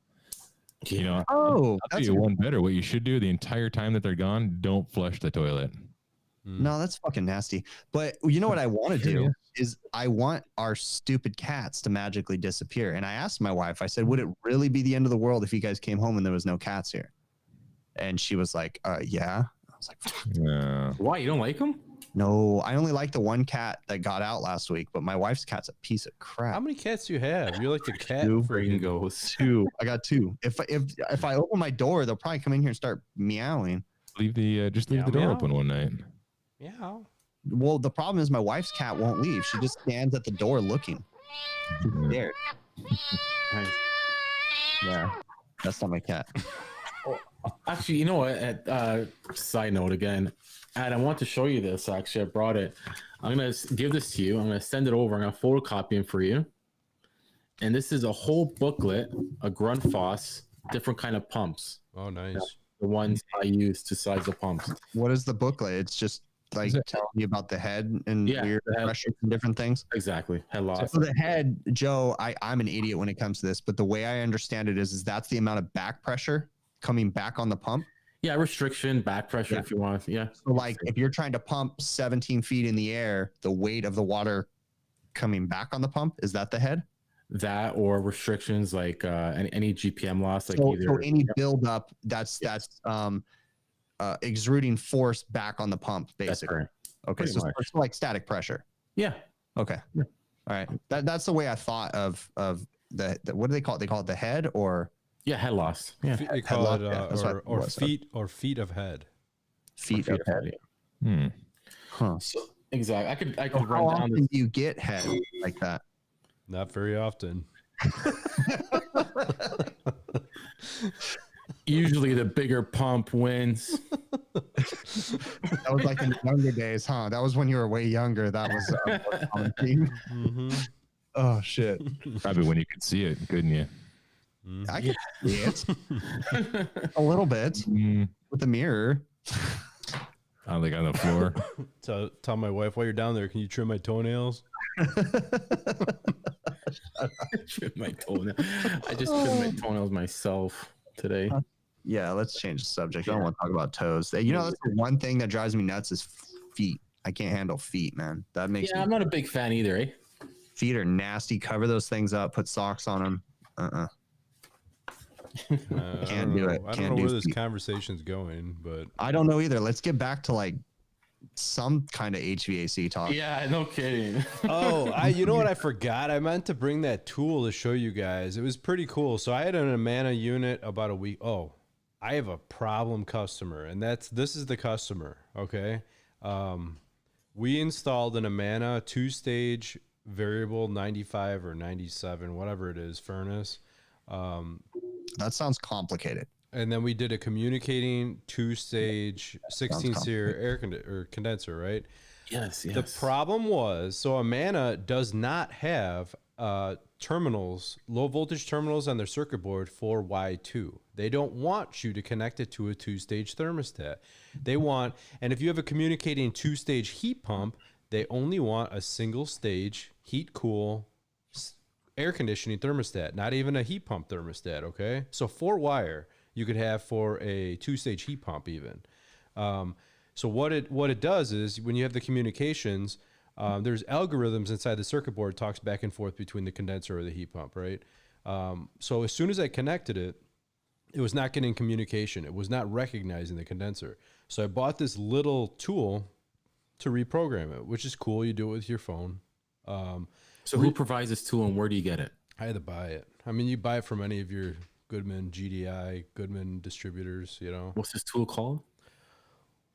You know, Oh, I'll tell you one better. What you should do the entire time that they're gone, don't flush the toilet. No, that's fucking nasty. But you know what I want to do is I want our stupid cats to magically disappear. And I asked my wife, I said, would it really be the end of the world if you guys came home and there was no cats here? And she was like, yeah. I was like, Yeah. Why? You don't like them? no, I only like the one cat that got out last week, but my wife's cat's a piece of crap. How many cats do you have? You're like the cat Two. Fringos. Two. I got two. If I open my door, they'll probably come in here and start meowing. Leave the Meow, door meow. open one night. Yeah. Well, the problem is my wife's cat won't leave. She just stands at the door looking. She's scared. Nice. Yeah, that's not my cat. Actually, you know what? Side note again, and I want to show you this. Actually, I brought it. I'm gonna give this to you. I'm gonna send it over. I'm gonna photocopy it for you. And this is a whole booklet, a Grundfos, different kind of pumps. Oh, nice. The ones I use to size the pumps. What is the booklet? It's just like telling you about the head and weird pressures and different things. Exactly. Head loss. So the head, Joe, I'm an idiot when it comes to this, but the way I understand it is that's the amount of back pressure coming back on the pump. Yeah, restriction, back pressure if you want. Yeah. So like if you're trying to pump 17 feet in the air, the weight of the water coming back on the pump, is that the head? That or restrictions like any GPM loss, like So, either so any buildup that's exerting force back on the pump, that's basically. correct. Okay, Pretty so much. it's like static pressure. Yeah. Okay. Yeah. All right. That's the way I thought of the what do they call it? They call it the head or Yeah, head loss. Yeah. They call it yeah, that's what it was. feet of head. feet of head. Hmm. Huh. So, exactly. I So could how run down often this. do you get head like that? Not very often. Usually the bigger pump wins. That was like in the younger days, huh? That was when you were way younger. That was a more common thing. Mm-hmm. Oh shit! Probably when you could see it, couldn't you? I can see it a little bit Mm, with the mirror. like on the floor. Tell my wife, while you're down there, can you trim my toenails? Trim my toenail. I just trimmed my toenails myself today. Yeah, let's change the subject. I don't want to talk about toes. You know, that's the one thing that drives me nuts is feet. I can't handle feet, man. That makes Yeah, me, I'm not a big fan either, eh? feet are nasty. Cover those things up. Put socks on them. Can't do it. I don't Can't know do where this feet. conversation's going, but I don't know either. Let's get back to like some kind of HVAC talk. Yeah, no kidding. you know what I forgot? I meant to bring that tool to show you guys. It was pretty cool. So I had an Amana unit about a week. Oh, I have a problem customer, and this is the customer. Okay. We installed an Amana 2-stage variable 95 or 97, whatever it is, furnace. That sounds complicated. And then we did a communicating 2-stage 16 SEER condenser, right? Yes. The problem was, so Amana does not have terminals, low voltage terminals on their circuit board for Y2. They don't want you to connect it to a 2-stage thermostat. They want, and if you have a communicating 2-stage heat pump, they only want a single stage heat cool air conditioning thermostat, not even a heat pump thermostat. Okay. So 4-wire you could have for a 2-stage heat pump even. So what it does is when you have the communications, there's algorithms inside the circuit board, talks back and forth between the condenser or the heat pump, right? So as soon as I connected it, it was not getting communication. It was not recognizing the condenser. So I bought this little tool to reprogram it, which is cool. You do it with your phone. So who provides this tool and where do you get it? I had to buy it. I mean, you buy it from any of your Goodman, GDI, Goodman distributors, you know. What's this tool called?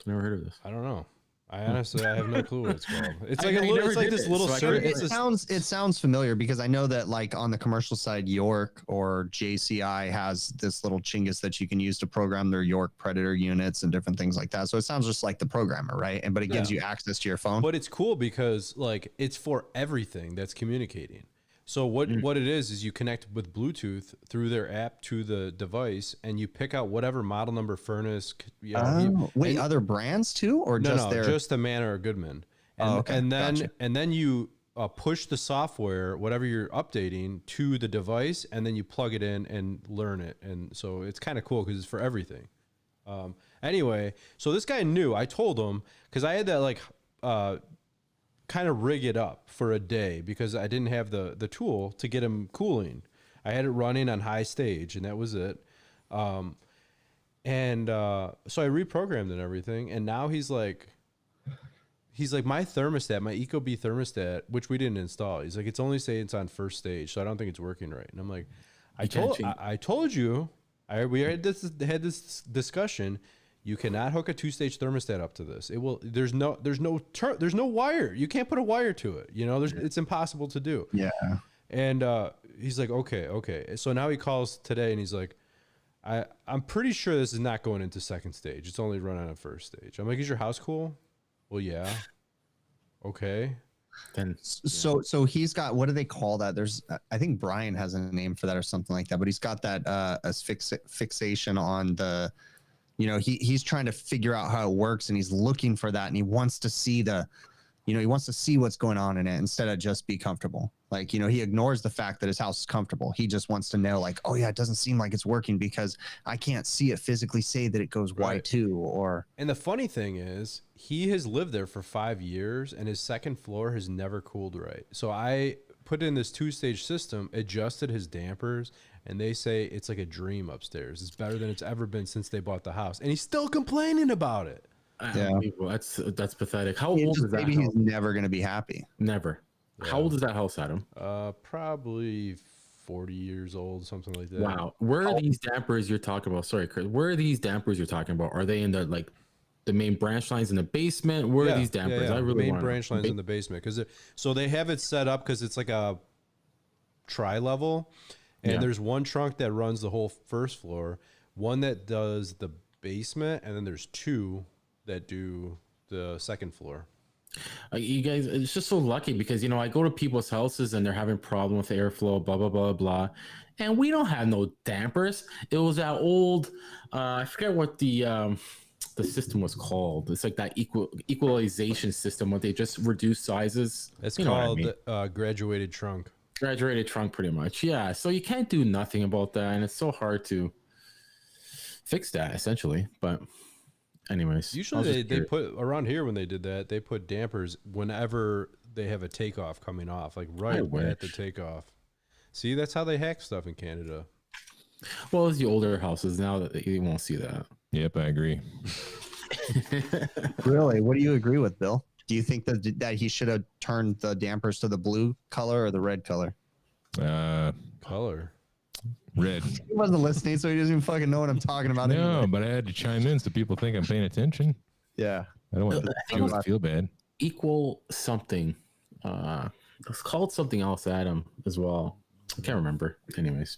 Never heard of this. I don't know. I honestly, I have no clue what it's called. It's I like never it's like did this it, little so I circuit. couldn't- It sounds familiar because I know that like on the commercial side, York or JCI has this little chingus that you can use to program their York Predator units and different things like that. So it sounds just like the programmer, right? But it gives you access to your phone. But it's cool because like it's for everything that's communicating. So what it is you connect with Bluetooth through their app to the device, and you pick out whatever model number furnace. Wait, other brands too, or just their? Just the Manor or Goodman. And, and then gotcha. and then you push the software, whatever you're updating, to the device, and then you plug it in and learn it. And so it's kind of cool because it's for everything. Anyway, so this guy knew. I told him because I had that like kind of rig it up for a day because I didn't have the tool to get him cooling. I had it running on high stage, and that was it. So I reprogrammed and everything, and now he's like, my thermostat, my Ecobee thermostat, which we didn't install. He's like, it's only saying it's on first stage, so I don't think it's working right. And I'm like, I told you, we had this discussion. You cannot hook a 2-stage thermostat up to this. It will. There's no wire. You can't put a wire to it. It's impossible to do. Yeah. And he's like, okay. So now he calls today, and he's like, I'm pretty sure this is not going into second stage. It's only run on a first stage. I'm like, is your house cool? Well, yeah. Okay. Then So he's got, what do they call that? There's, I think Brian has a name for that or something like that, but he's got that fixation on the, he's trying to figure out how it works, and he's looking for that, and he wants to see he wants to see what's going on in it instead of just be comfortable. Like, he ignores the fact that his house is comfortable. He just wants to know, like, oh yeah, it doesn't seem like it's working because I can't see it physically say that it goes right. Y2 And the funny thing is, he has lived there for 5 years, and his second floor has never cooled right. So I put in this 2-stage system, adjusted his dampers, and they say it's like a dream upstairs. It's better than it's ever been since they bought the house, and he's still complaining about it. Yeah, that's pathetic. How old is that? Maybe he's never going to be happy. Never. Yeah. How old is that house, Adam? Probably 40 years old, something like that. Wow. Where are these dampers you're talking about? Sorry, Chris. Where are these dampers you're talking about? Are they in the main branch lines in the basement? Where are these dampers? I really main branch lines in the basement so they have it set up because it's like a tri-level, and there's one trunk that runs the whole first floor, one that does the basement, and then there's 2 that do the second floor. You guys, it's just so lucky because I go to people's houses and they're having problem with airflow, blah blah blah blah, and we don't have no dampers. It was that old, I forget what the system was called. It's like that equalization system where they just reduce sizes. It's called graduated trunk. Graduated trunk, pretty much. Yeah. So you can't do nothing about that, and it's so hard to fix that essentially, but. Anyways, usually they put around here when they did that, they put dampers whenever they have a takeoff coming off, like right at the takeoff. See, that's how they hack stuff in Canada. Well, it's the older houses now that you won't see that. Yep, I agree. Really? What do you agree with, Bill? Do you think that he should have turned the dampers to the blue color or the red color? Color. Red. He wasn't listening, so he doesn't even fucking know what I'm talking about. No, anyway. but I had to chime in so people think I'm paying attention. Yeah. I don't want people to feel bad. Equal something. It's called something else, Adam, as well. I can't remember. Anyways.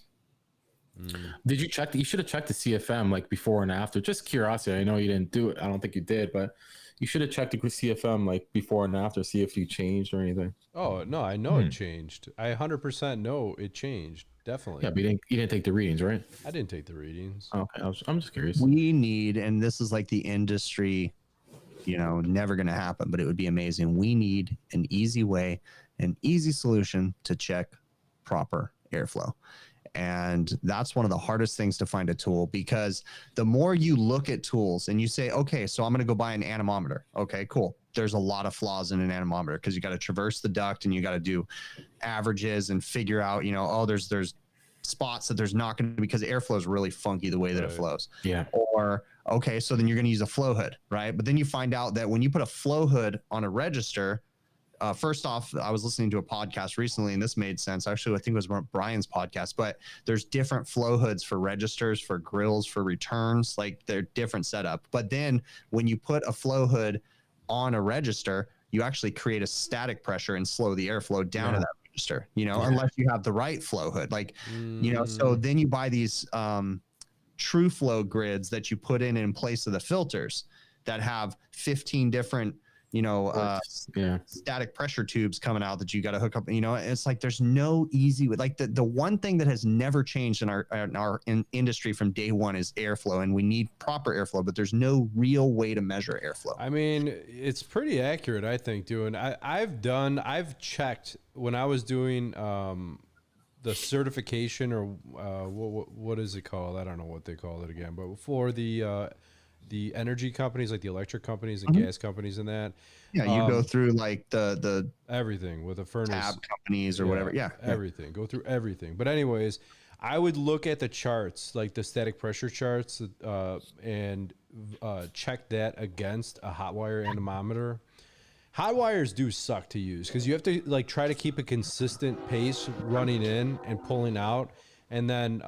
Did you check? You should have checked the CFM like before and after. Just curiosity. I know you didn't do it. I don't think you did, but you should have checked the CFM like before and after, see if you changed or anything. Oh, no, I know it changed. I 100% know it changed. Definitely. Yeah, but you didn't take the readings, right? I didn't take the readings. Okay, I'm just curious. We need, and this is like the industry, never going to happen, but it would be amazing. We need an easy way, an easy solution to check proper airflow. And that's one of the hardest things to find a tool, because the more you look at tools and you say, okay, so I'm going to go buy an anemometer. Okay, cool. There's a lot of flaws in an anemometer because you got to traverse the duct and you got to do averages and figure out, there's spots that there's not going to, because airflow is really funky the way that it flows. Yeah. Or, okay, so then you're going to use a flow hood, right? But then you find out that when you put a flow hood on a register, first off, I was listening to a podcast recently, and this made sense. Actually, I think it was Brian's podcast, but there's different flow hoods for registers, for grills, for returns. Like, they're different setup. But then when you put a flow hood on a register, you actually create a static pressure and slow the airflow down to that register, unless you have the right flow hood. Like, so then you buy these true flow grids that you put in place of the filters that have 15 different static pressure tubes coming out that you got to hook up. It's like there's no easy way. Like the one thing that has never changed in our industry from day one is airflow, and we need proper airflow, but there's no real way to measure airflow. I mean, it's pretty accurate, I think. I've checked when I was doing the certification, or what is it called? I don't know what they call it again, but for the the energy companies, like the electric companies and gas companies and that. Yeah, you go through like the everything with a furnace. tab companies or whatever. Yeah, everything. Go through everything. But anyways, I would look at the charts, like the static pressure charts, and check that against a hot wire anemometer. Hot wires do suck to use because you have to like try to keep a consistent pace running in and pulling out, and then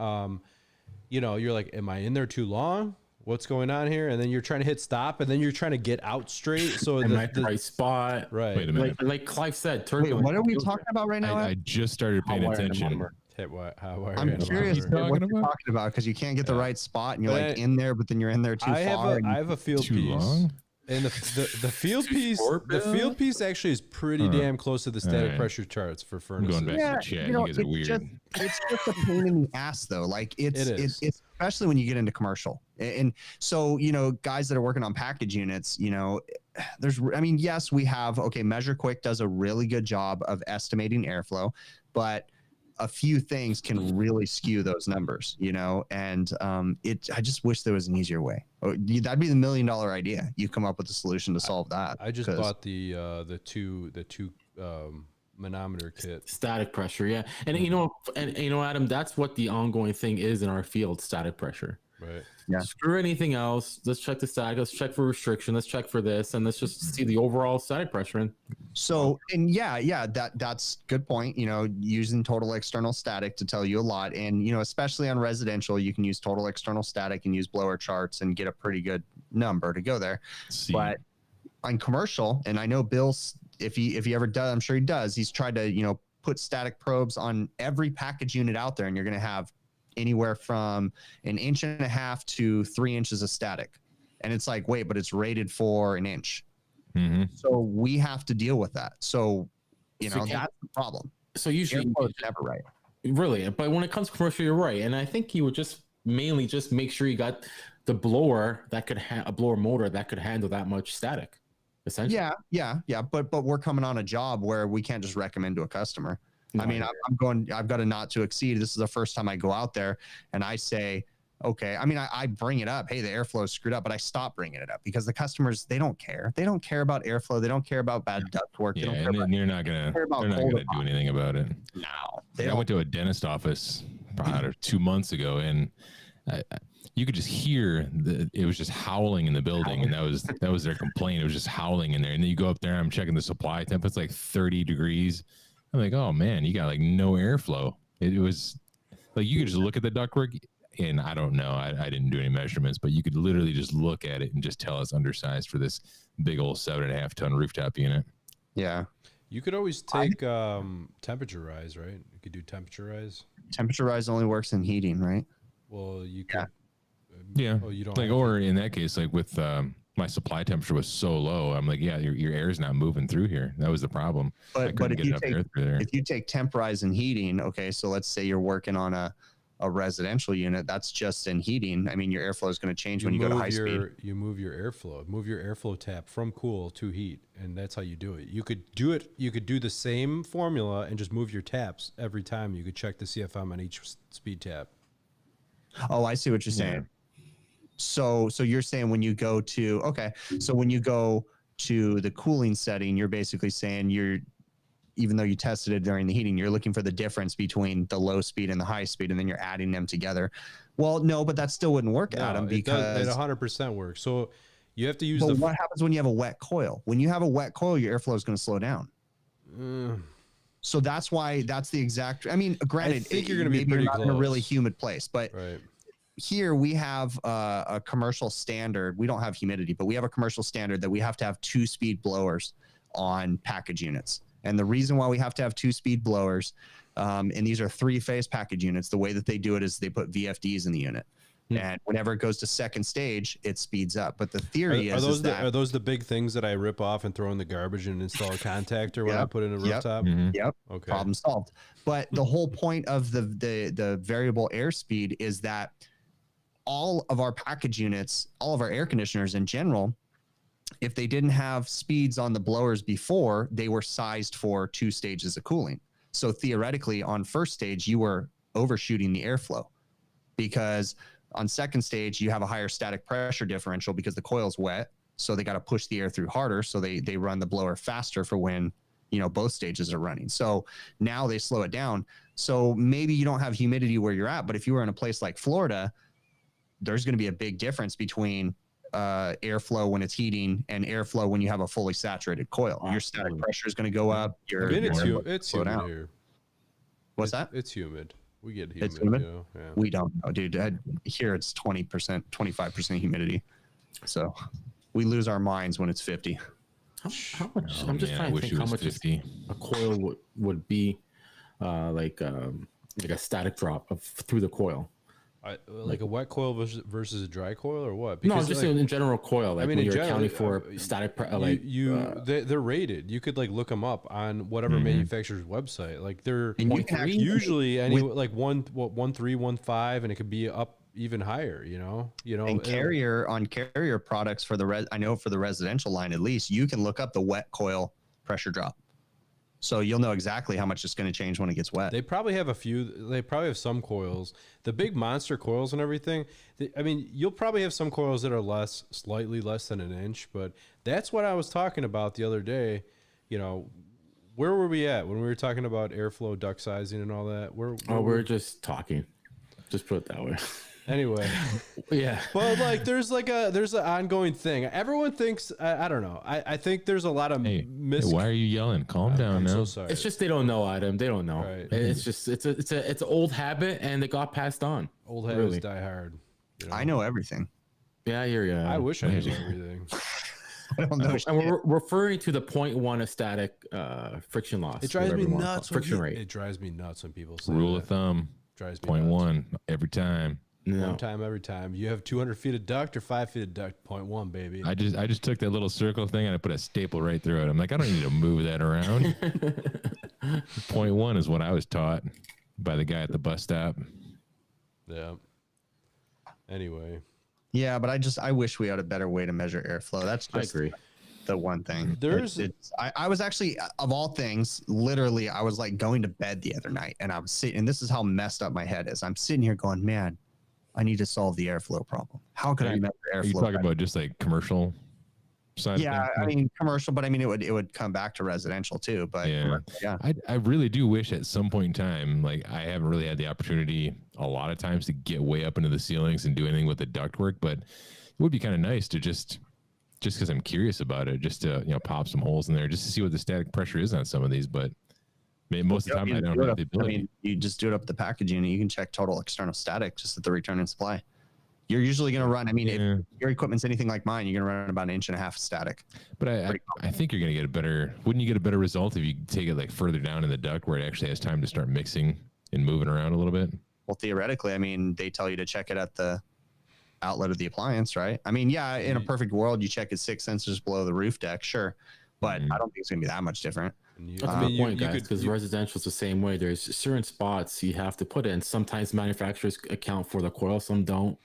you're like, am I in there too long? What's going on here? And then you're trying to hit stop, and then you're trying to get out straight. So the right spot, right? Wait a minute. Like Clive said, wait, what are we talking about right now? I just started paying attention. I'm curious what you're talking about because you can't get the right spot, and you're like in there, but then you're in there too far. I have a field too piece. Long? And the field piece, the field piece actually is pretty damn close to the static pressure charts for furnaces. I'm going back to the chat. You guys are weird. It's just a pain in the ass, though. Like it's especially when you get into commercial. And so, guys that are working on package units, yes, we have, Measure Quick does a really good job of estimating airflow, but a few things can really skew those numbers, and I just wish there was an easier way. That'd be the $1 million idea. You come up with a solution to solve that. I just bought the two manometer kit. Static pressure, yeah. And Adam, that's what the ongoing thing is in our field, static pressure. Right. Yeah. Screw anything else. Let's check the static. Let's check for restriction. Let's check for this, and let's just see the overall static pressure. And that's good point. Using total external static to tell you a lot, and especially on residential, you can use total external static and use blower charts and get a pretty good number to go there. But on commercial, and I know Bill's, if he ever does, I'm sure he does. He's tried to put static probes on every package unit out there, and you're going to have anywhere from 1.5 inches to 3 inches of static. And it's like, wait, but it's rated for 1 inch. Mm-hmm. So we have to deal with that. So, that's the problem. So usually it's never right. Really. But when it comes to commercial, you're right. And I think you would just mainly just make sure you got the blower that could a blower motor that could handle that much static. Essentially. Yeah. But we're coming on a job where we can't just recommend to a customer. No, I've got a not to exceed. This is the first time I go out there and I say, okay, I bring it up. Hey, the airflow is screwed up, but I stop bringing it up because the customers, they don't care. They don't care about airflow. They don't care about bad duct work. Yeah, and then they're not going to do anything about it. No. I went to a dentist office about 2 months ago, and you could just hear it was just howling in the building, and that was their complaint. It was just howling in there. And then you go up there, I'm checking the supply temp. It's like 30 degrees. I'm like, oh man, you got like no airflow. It was like you could just look at the ductwork, and I don't know, I didn't do any measurements, but you could literally just look at it and just tell it's undersized for this big old 7.5 ton rooftop unit. Yeah, you could always take temperature rise, right? You could do temperature rise. Temperature rise only works in heating, right? Well, you could. Yeah. Oh, you don't like, or in that case, like with my supply temperature was so low, I'm like, yeah, your air is not moving through here. That was the problem. But if you take temp rise and heating, okay, so let's say you're working on a residential unit, that's just in heating. Your airflow is going to change when you go to high speed. You move your airflow tap from cool to heat, and that's how you do it. You could do the same formula and just move your taps every time. You could check the CFM on each speed tap. Oh, I see what you're saying. So you're saying when you go to the cooling setting, you're basically saying even though you tested it during the heating, you're looking for the difference between the low speed and the high speed, and then you're adding them together. Well, no, but that still wouldn't work, Adam, because it 100% works. So you have to use what happens when you have a wet coil? When you have a wet coil, your airflow is going to slow down. So that's the exact. Granted, I think you're going to be pretty close. In a really humid place, but right. Here we have a commercial standard. We don't have humidity, but we have a commercial standard that we have to have 2-speed blowers on package units. And the reason why we have to have 2-speed blowers, and these are 3-phase package units, the way that they do it is they put VFDs in the unit. And whenever it goes to second stage, it speeds up. But the theory are those the big things that I rip off and throw in the garbage and install a contactor when I put in a rooftop? Yep. Okay. Problem solved. But the whole point of the variable airspeed is that all of our package units, all of our air conditioners in general, if they didn't have speeds on the blowers before, they were sized for 2 stages of cooling. So theoretically, on first stage, you were overshooting the airflow because On second stage, you have a higher static pressure differential because the coil's wet. So they got to push the air through harder. So they run the blower faster for when, both stages are running. So now they slow it down. So maybe you don't have humidity where you're at, but if you were in a place like Florida, there's going to be a big difference between airflow when it's heating and airflow when you have a fully saturated coil. Your static pressure is going to go up. It's humid here. What's that? It's humid. We get humid. It's humid? Yeah. We don't know, dude. Here it's 20%, 25% humidity. So we lose our minds when it's 50. How much? I'm just trying to think how much a coil would be, like a static drop through the coil. Like a wet coil versus a dry coil, or what? Because just in general coil. Like, I mean, when you're accounting for static, they're rated. You could look them up on whatever manufacturer's website. Like they're usually 1.3, 1.5, and it could be up even higher. And carrier products for the residential line, at least you can look up the wet coil pressure drop. So you'll know exactly how much it's going to change when it gets wet. They probably have some coils, the big monster coils and everything. You'll probably have some coils that are slightly less than an inch, but that's what I was talking about the other day. Where were we at when we were talking about airflow, duct sizing and all that? We're just talking. Just put it that way. Anyway, yeah, but there's an ongoing thing. Everyone thinks I don't know. I think there's a lot of why are you yelling? Calm down now. So sorry. It's just they don't know, Adam. They don't know. Right. It's just it's an old habit, and it got passed on. Old habits die hard. I know everything. Yeah, I hear you. I wish I knew everything. I don't know. And we're referring to the 0.1 of static friction loss. It drives me nuts. Friction rate. It drives me nuts when people say Rule of thumb. Drives me 0.1 every time. No. One time every time. You have 200 feet of duct or 5 feet of duct. 0.1, baby. I just took that little circle thing and I put a staple right through it. I'm like, I don't need to move that around. 0.1 is what I was taught by the guy at the bus stop. Yeah. Anyway. Yeah, but I wish we had a better way to measure airflow. That's just the one thing. I was actually, of all things, literally, I was like going to bed the other night and I was sitting, and this is how messed up my head is. I'm sitting here going, man, I need to solve the airflow problem. How could I measure airflow? Are you talking about just like commercial side? Yeah, I mean commercial, but I mean it would come back to residential too. But yeah, I really do wish at some point in time, like I haven't really had the opportunity a lot of times to get way up into the ceilings and do anything with the ductwork, but it would be kind of nice to just because I'm curious about it, just to pop some holes in there just to see what the static pressure is on some of these. But most of the time I don't have the ability. I mean, you just do it up the package unit. You can check total external static just at the return and supply. You're usually going to run. I mean, if your equipment's anything like mine, you're going to run about 1.5 inches static. But I think you're going to get a better. Wouldn't you get a better result if you take it like further down in the duct where it actually has time to start mixing and moving around a little bit? Well, theoretically, I mean, they tell you to check it at the outlet of the appliance, right? I mean, yeah, in a perfect world, you check it 6 sensors below the roof deck, sure, but I don't think it's going to be that much different. That's a good point, guys, because residential is the same way. There's certain spots you have to put in. Sometimes manufacturers account for the coil, some don't.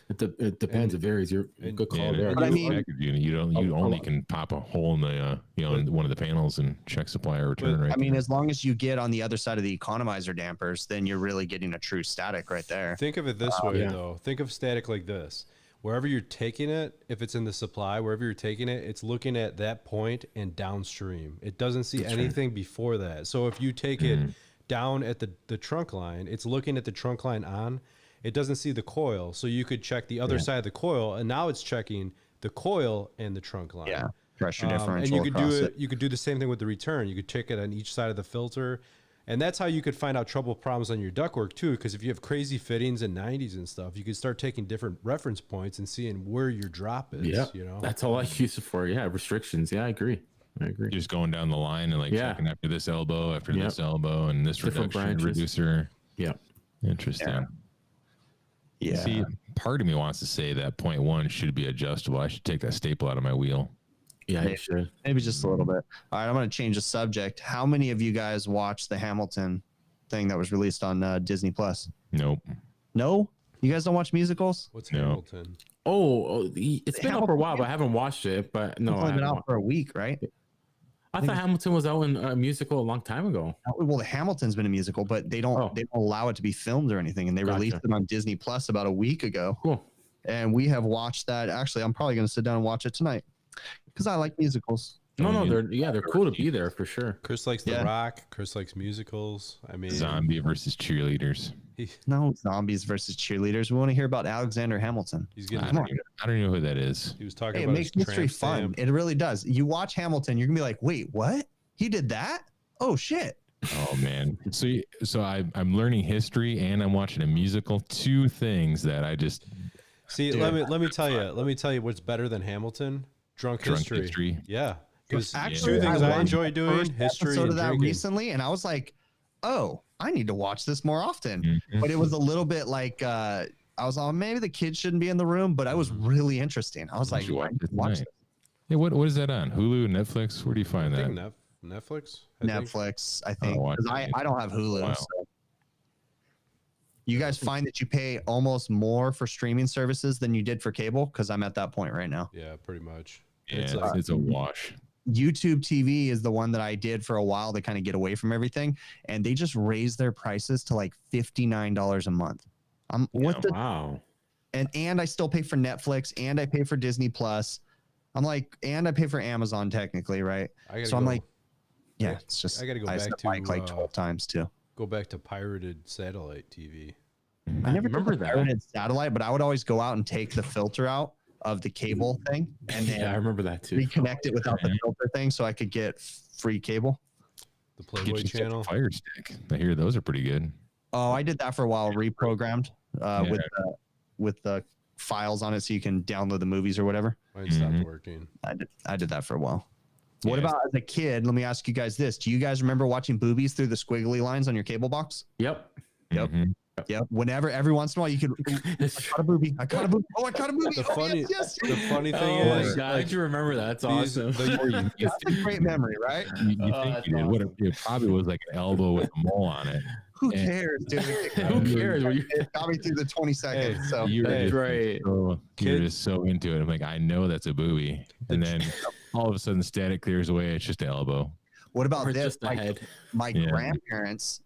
It depends. It varies. You're a good call there. But I mean, you only can pop a hole in the in one of the panels and check supply or return. Right. I mean, as long as you get on the other side of the economizer dampers, then you're really getting a true static right there. Think of it this way, though. Think of static like this. Wherever you're taking it, if it's in the supply, wherever you're taking it, it's looking at that point and downstream. It doesn't see anything before that. So if you take it down at the trunk line, it's looking at the trunk line on. It doesn't see the coil. So you could check the other side of the coil, and now it's checking the coil and the trunk line. Yeah, pressure differential. And you could do it. You could do the same thing with the return. You could check it on each side of the filter. And that's how you could find out trouble problems on your ductwork too, because if you have crazy fittings and 90s and stuff, you could start taking different reference points and seeing where your drop is. Yeah, that's all I use it for. Yeah, restrictions. Yeah, I agree. Just going down the line and checking after this elbow, after this elbow, and this different reduction reducer. Yeah, interesting. Yeah. See, part of me wants to say that 0.1 should be adjustable. I should take that staple out of my wheel. Yeah, you should. Maybe just a little bit. All right, I'm going to change the subject. How many of you guys watched the Hamilton thing that was released on Disney Plus? Nope. No? You guys don't watch musicals? What's Hamilton? Oh, it's been out for a while, but I haven't watched it. But no, it's only been out for a week, right? I thought Hamilton was out in a musical a long time ago. Well, the Hamilton's been a musical, but they don't allow it to be filmed or anything. And they released it on Disney Plus about a week ago. Cool. And we have watched that. Actually, I'm probably going to sit down and watch it tonight because I like musicals. No, they're cool to be there for sure. Chris likes The Rock. Chris likes musicals. I mean, zombie versus cheerleaders. No, zombies versus cheerleaders. We want to hear about Alexander Hamilton. He's getting. I don't know who that is. He was talking It about. makes history fun. It really does. You watch Hamilton, you're gonna be like, wait, what? He did that? Oh shit! Oh man. So I'm learning history and I'm watching a musical. Two things that I just see. Let me tell you. Let me tell you what's better than Hamilton. Drunk history. Yeah. Because actually, two things I watched enjoy doing: the history episode and of that drinking. recently, and I was like, oh, I need to watch this more often. Mm-hmm. But it was a little bit like I was on maybe the kids shouldn't be in the room, but I was really interesting. I was like, watch this. Hey, what is that on? Hulu, Netflix? Where do you find I that? think Netflix. Netflix, I think. Oh, 'Cause I don't have Hulu. Wow. So. You guys find that you pay almost more for streaming services than you did for cable? Because I'm at that point right now. Yeah, pretty much. Yeah, it's a wash. YouTube TV is the one that I did for a while to kind of get away from everything, and they just raised their prices to like $59 a month. Wow. And I still pay for Netflix and I pay for Disney Plus. I'm like, and I pay for Amazon technically, right? So I'm like, yeah, it's just I gotta go I back step to like 12 times too. Go back to pirated satellite TV. I never remember remember that. pirated satellite, but I would always go out and take the filter out of the cable thing and then Yeah, I remember that too. reconnect it without the filter thing so I could get free cable. The Get Playboy you such a channel. Fire Stick. I hear those are pretty good. Oh, I did that for a while, reprogrammed with the files on it so you can download the movies or whatever. Mine stopped working. I did that for a while. What Yeah. about as a kid? Let me ask you guys this. Do you guys remember watching boobies through the squiggly lines on your cable box? Yep. Yep. Mhm. Yep. Whenever, every once in a while, you could. I caught a booby. I caught a booby. Oh, I caught a booby. The Oh, funny, yes. the funny thing Oh is, my God, did you remember that? That's these- awesome. That's a great memory, right? You think that's you did. What it probably was like an elbow with a mole on it. Who Yeah. cares, dude? Who cares? It got me through the 20 seconds. So You're Hey, just right. you're Kid- just so into it. I'm like, I know that's a booby. And then all of a sudden static clears away. It's just an elbow. what about Or this? just a head. My Yeah. grandparents,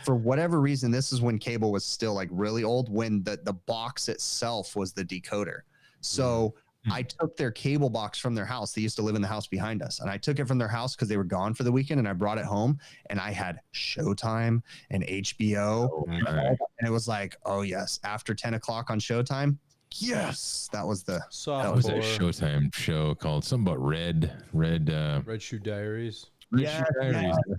for whatever reason, this is when cable was still like really old, when the box itself was the decoder. So I took their cable box from their house. They used to live in the house behind us. And I took it from their house because they were gone for the weekend, and I brought it home and I had Showtime and HBO. All right. And it was like, oh yes, after 10 o'clock on Showtime. Yes, that was the soft What was that core, Showtime show called? Something about red. Red Shoe Diaries. yeah,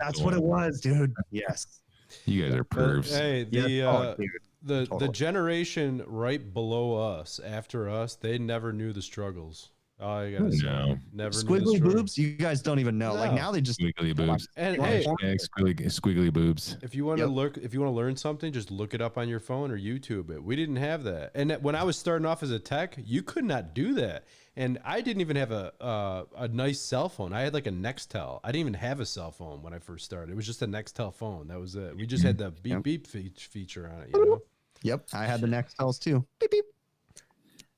that's what it was, dude. Yes. You guys are pervs. Hey, Dude. the Totally. generation right below us, after us, they never knew the struggles. Oh, I gotta say, No. never knew the Squiggly struggle. boobs, you guys don't even know. Like No. now they just Squiggly boobs. And Yeah. hey, Squiggly boobs. if you want to look, if you want to learn something, just look it up on your phone or YouTube it. We didn't have that, and when I was starting off as a tech, you could not do that. And I didn't even have a nice cell phone. I had like a Nextel. I didn't even have a cell phone when I first started. It was just a Nextel phone. That was it. We just had the beep beep feature on it. You know. Yep, I had the Nextels too. Beep beep.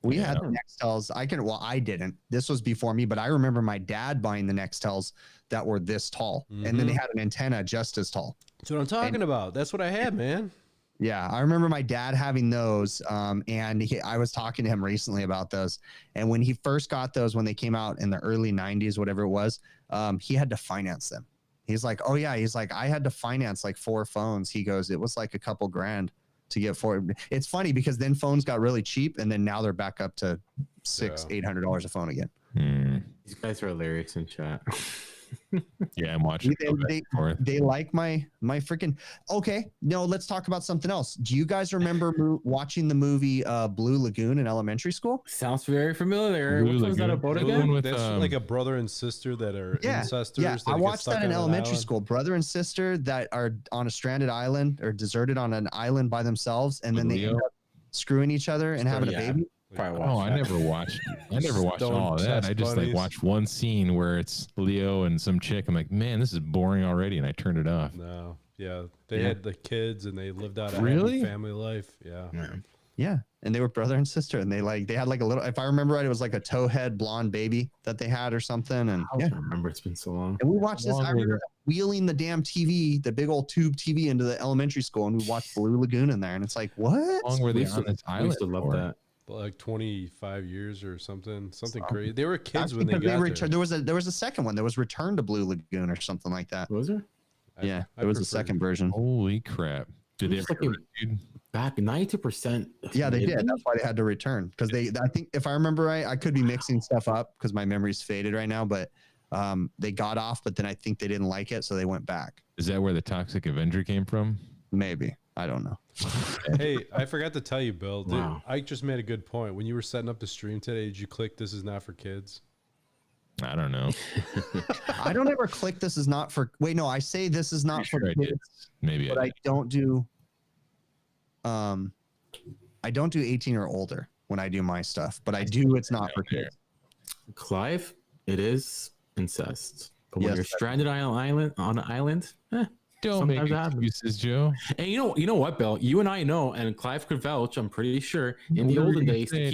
We had the Nextels. I didn't. This was before me, but I remember my dad buying the Nextels that were this tall, and then they had an antenna just as tall. That's what I'm talking about. That's what I had, man. Yeah, I remember my dad having those, and I was talking to him recently about those. And when he first got those, when they came out in the early 90s, whatever it was, he had to finance them. He's like, oh yeah, he's like, I had to finance like 4 phones. He goes, it was like a couple grand to get 4. It's funny because then phones got really cheap, and then now they're back up to $800 a phone again. These guys are hilarious in chat. Yeah, I'm watching. They like my freaking. Okay, no, let's talk about something else. Do you guys remember watching the movie Blue Lagoon in elementary school? Sounds very familiar. Blue What was that Lagoon. about The one again? with, That's like a brother and sister that are ancestors. Yeah, that I get watched stuck that in on an elementary island. school. Brother and sister that are on a stranded island or deserted on an island by themselves, and then they end up screwing each other and having a baby. Probably Oh, watched I that. never watched. I never watched Stone all of that. chest I just bunnies. like watched one scene where it's Leo and some chick. I'm like, man, this is boring already, and I turned it off. No, yeah, they had the kids and they lived out a Really? happy family life. Yeah, Man. Yeah, and they were brother and sister, and they had like a little. If I remember right, it was like a towhead blonde baby that they had or something. And I don't remember. It's been so long. And we watched this. I remember wheeling the damn TV, the big old tube TV, into the elementary school, and we watched Blue Lagoon in there. And it's like, what? How long were they on this island? I used to love that. Like 25 years or something crazy. They were kids when they got there. There was a second one. There was Return to Blue Lagoon or something like that. Was there? Yeah, there was a second version. Holy crap! Did they ever back 92%? Yeah, they did. That's why they had to return, because I think if I remember right, I could be mixing stuff up because my memory's faded right now, but they got off, but then I think they didn't like it, so they went back. Is that where the Toxic Avenger came from? Maybe. I don't know. Hey, I forgot to tell you, Bill. Wow. Ike just made a good point. When you were setting up the stream today, did you click "This is not for kids"? I don't know. I don't ever click "This is not for." Wait, no, I say "This is not for kids." Maybe, but I don't do. I don't do 18 or older when I do my stuff, but I do. It's not for kids. Clive, it is incest. But when you're stranded on an island, don't make excuses, Joe. And you know what, Bill? You and I know, and Clive could vouch. I'm pretty sure in the olden days to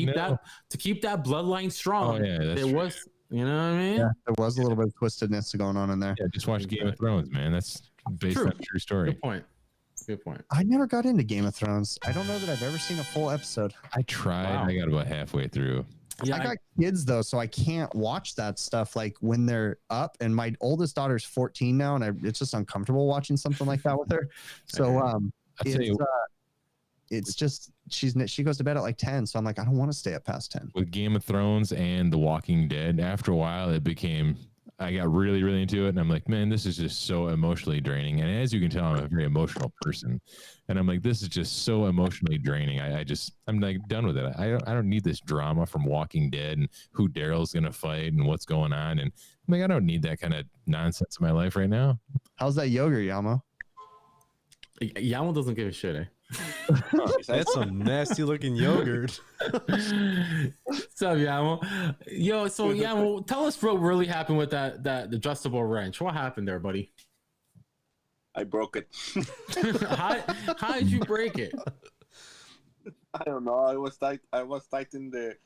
keep that bloodline strong. There was, you know what I mean? Yeah, there was a little bit of twistedness going on in there. Yeah, just watch Game of Thrones, man. That's based on a true story. Good point. I never got into Game of Thrones. I don't know that I've ever seen a full episode. I tried. Wow. I got about halfway through. Yeah, I got kids though, so I can't watch that stuff like when they're up. And my oldest daughter's 14 now, and it's just uncomfortable watching something like that with her. So it's just she goes to bed at like 10, so I'm like, I don't want to stay up past 10. With Game of Thrones and The Walking Dead, after a while, I got really, really into it, and I'm like, man, this is just so emotionally draining. And as you can tell, I'm a very emotional person, and I'm like, this is just so emotionally draining. I'm like done with it. I don't need this drama from Walking Dead and who Daryl's gonna fight and what's going on. And I'm like, I don't need that kind of nonsense in my life right now. How's that yogurt, Yamo? Yamo doesn't give a shit, eh? That's some nasty looking yogurt. What's up, Yamo? Yo, so Yamo, tell us what really happened with that adjustable wrench. What happened there, buddy? I broke it. How did you break it? I don't know. I was tightening the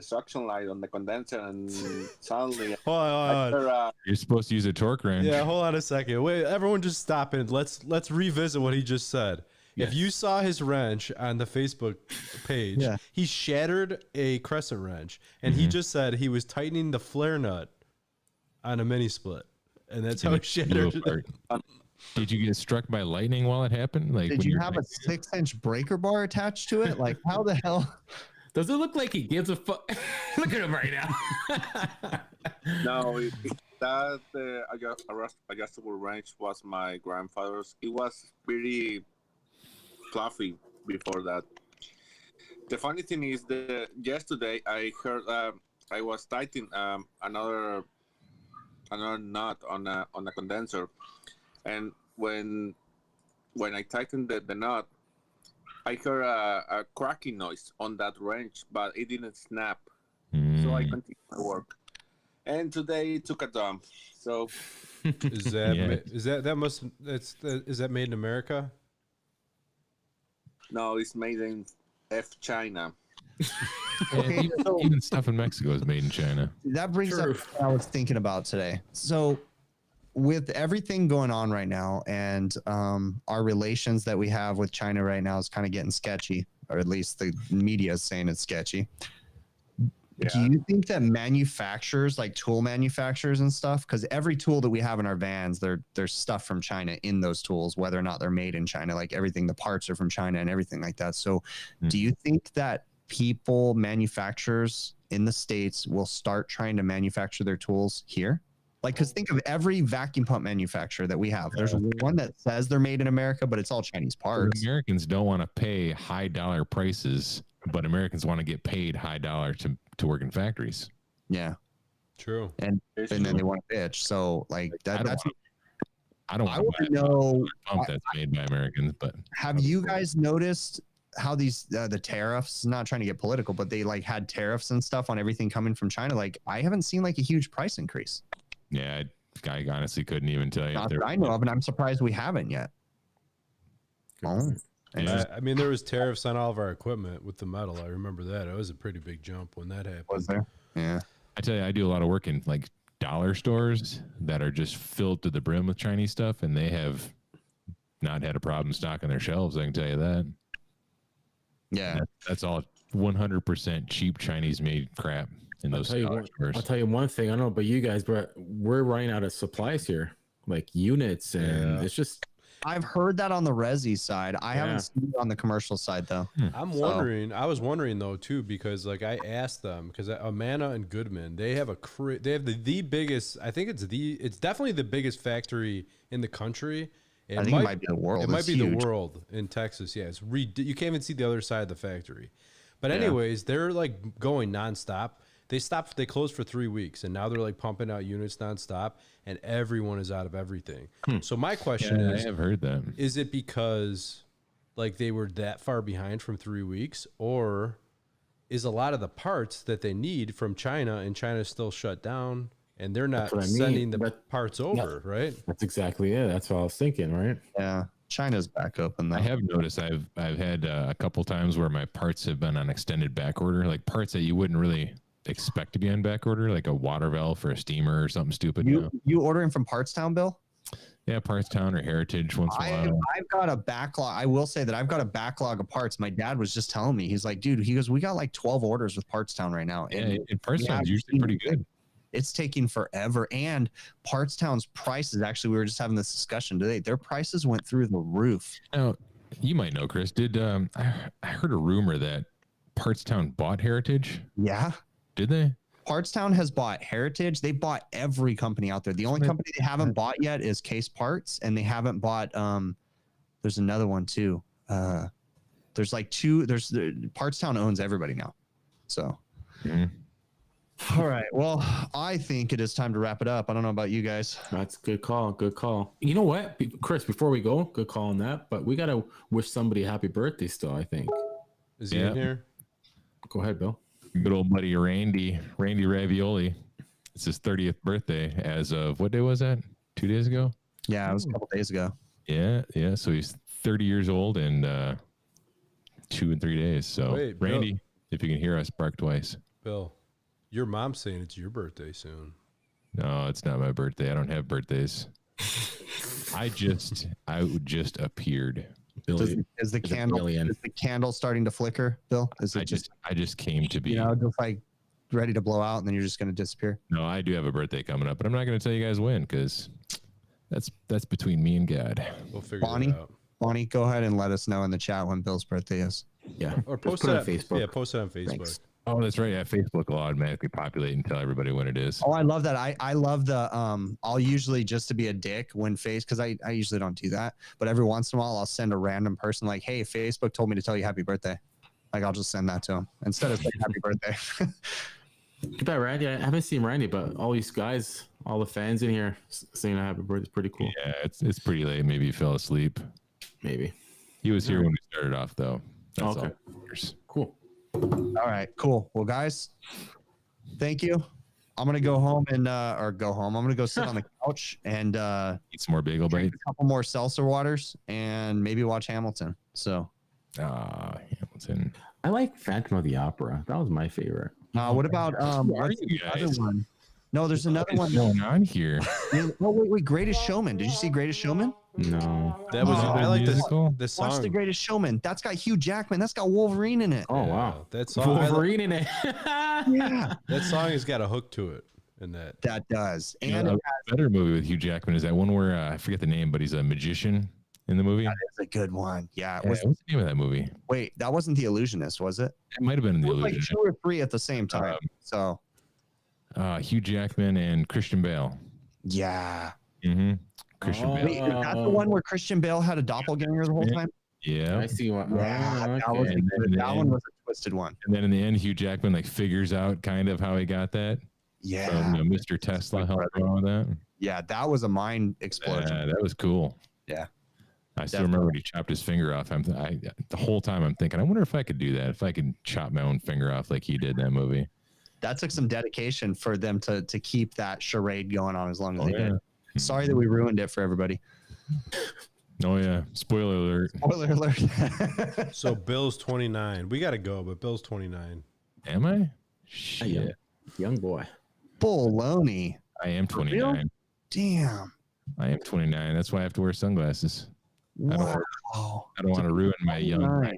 suction line on the condenser, and suddenly hold on. You're supposed to use a torque wrench. Yeah, hold on a second. Wait, everyone just stop and let's revisit what he just said. Yes. If you saw his wrench on the Facebook page, he shattered a crescent wrench, and he just said he was tightening the flare nut on a mini split, and that's how he shattered it. Did you get struck by lightning while it happened? Like, did you have a 6-inch breaker bar attached to it? Like, how the hell? Does it look like he gives a fuck? Look at him right now. No, that adjustable wrench was my grandfather's. It was pretty fluffy before that. The funny thing is that yesterday I heard I was tightening another nut on a condenser, and when I tightened the nut, I heard a cracking noise on that wrench, but it didn't snap. So I continued my work, and today it took a dump. So is that made in America? No, it's made in China. Even stuff in Mexico is made in China. That brings up what I was thinking about today. So with everything going on right now, and our relations that we have with China right now is kind of getting sketchy, or at least the media is saying it's sketchy. Yeah. Do you think that manufacturers, like tool manufacturers and stuff, because every tool that we have in our vans, there's stuff from China in those tools, whether or not they're made in China, like everything, the parts are from China and everything like that. So do you think that manufacturers in the States will start trying to manufacture their tools here? Like, because think of every vacuum pump manufacturer that we have. There's one that says they're made in America, but it's all Chinese parts. Americans don't want to pay high dollar prices, but Americans want to get paid high dollar to work in factories. Yeah, true. And then they want to bitch. So like that's. I don't want to know a pump that's made by Americans, but have you guys noticed how these the tariffs? Not trying to get political, but they like had tariffs and stuff on everything coming from China. Like I haven't seen like a huge price increase. Yeah, I honestly couldn't even tell you. Not that I know of, and I'm surprised we haven't yet. And I mean, there was tariffs on all of our equipment with the metal. I remember that. It was a pretty big jump when that happened. was there? Yeah. I tell you, I do a lot of work in like dollar stores that are just filled to the brim with Chinese stuff, and they have not had a problem stocking their shelves. I can tell you that. Yeah. That's all 100% cheap Chinese made crap in those stores. I'll tell you one thing. I don't know about you guys, but we're running out of supplies here, like units, and it's just. I've heard that on the resi side. I haven't seen it on the commercial side though. I'm wondering. I was wondering though too, because like I asked them, because Amana and Goodman, they have they have the biggest. I think it's definitely the biggest factory in the country. I think it might be the world. It might be huge. the world in Texas. Yeah, you can't even see the other side of the factory. But anyways, they're like going nonstop. They closed for 3 weeks, and now they're like pumping out units nonstop, and everyone is out of everything. So my question is, I have heard that. Is it because like they were that far behind from 3 weeks, or is a lot of the parts that they need from China, and China's still shut down, and they're not sending the parts over, right? That's exactly it. That's what I was thinking, right? Yeah. China's back open though. I have noticed I've had a couple times where my parts have been on extended back order, like parts that you wouldn't really expect to be on back order, like a water valve for a steamer or something stupid. You ordering from Partstown, Bill? Yeah, Partstown or Heritage once in a while. I've got a backlog. I will say that I've got a backlog of parts. My dad was just telling me, he's like, dude, he goes, we got like 12 orders with Partstown right now. And Partstown's usually pretty good. It's taking forever. And Partstown's prices, actually, we were just having this discussion today. Their prices went through the roof. Now, you might know, Chris, I heard a rumor that Partstown bought Heritage? Yeah. Did they? Partstown has bought Heritage. They bought every company out there. The only company they haven't bought yet is Case Parts, and they haven't bought there's another one too. There's like two, Partstown owns everybody now. So all right. Well, I think it is time to wrap it up. I don't know about you guys. That's a good call. Good call. You know what, Chris, before we go, good call on that, but we got to wish somebody a happy birthday still, I think. Is he in here? Go ahead, Bill. Good old buddy Randy Ravioli. It's his 30th birthday as of, what day was that? 2 days ago? Yeah, it was a couple days ago. Yeah. So he's 30 years old and 2 and 3 days. So Wait, Randy, Bill, if you can hear us, bark twice. Bill, your mom's saying it's your birthday soon. No, it's not my birthday. I don't have birthdays. I just appeared. Billy, Is the candle starting to flicker, Bill? Is it I just came to be. You know, just like ready to blow out, and then you're just going to disappear? No, I do have a birthday coming up, but I'm not going to tell you guys when, because that's between me and God. We'll figure it out. Bonnie, go ahead and let us know in the chat when Bill's birthday is. Yeah, or post it on Facebook. Yeah, post it on Facebook. Thanks. Oh, that's right. Yeah, Facebook will automatically populate and tell everybody when it is. Oh, I love that. I love the I'll usually, just to be a dick when because I usually don't do that, but every once in a while I'll send a random person like, hey, Facebook told me to tell you happy birthday. Like, I'll just send that to him instead of saying happy birthday. Goodbye, Randy. I haven't seen Randy, but all these guys, all the fans in here saying happy birthday is pretty cool. Yeah, it's pretty late. Maybe he fell asleep. Maybe. He was here when we started off, though. That's okay. Cool. All right, cool. Well, guys, thank you. I'm gonna go home and I'm gonna go sit on the couch and eat some more bagel bites, a couple more seltzer waters, and maybe watch Hamilton. So, Hamilton. I like Phantom of the Opera. That was my favorite. What about what's the other one? No, there's another one going on here. Oh wait, Greatest Showman. Did you see Greatest Showman? No. That was I like this song. Watch The Greatest Showman. That's got Hugh Jackman. That's got Wolverine in it. Oh wow, that song. Wolverine in it. Yeah, that song has got a hook to it. In that does. And you know, a better movie with Hugh Jackman is that one where I forget the name, but he's a magician in the movie. That is a good one. Yeah. What's the name of that movie? Wait, that wasn't The Illusionist, was it? It might have been The Like Illusionist. 2 or 3 at the same time. So. Hugh Jackman and Christian Bale. Yeah. Mm-hmm. Christian Bale. Wait, is that the one where Christian Bale had a doppelganger the whole time? Yeah. I see one. Yeah, that one was a twisted one. And then in the end, Hugh Jackman like figures out kind of how he got that. Yeah. So, Mr. Tesla helped him with that. Yeah, that was a mind explosion. Yeah, that was cool. Yeah. I still remember when he chopped his finger off. The whole time I'm thinking, I wonder if I could do that. If I could chop my own finger off like he did in that movie. That took some dedication for them to keep that charade going on as long as they did. Sorry that we ruined it for everybody. Oh yeah, spoiler alert. Spoiler alert. So Bill's 29. We got to go, but Bill's 29. Am I? Young, Shit. young boy. Baloney. I am For real? 29. Damn. I am 29. That's why I have to wear sunglasses. I don't Wow. I don't want to ruin my young. 29.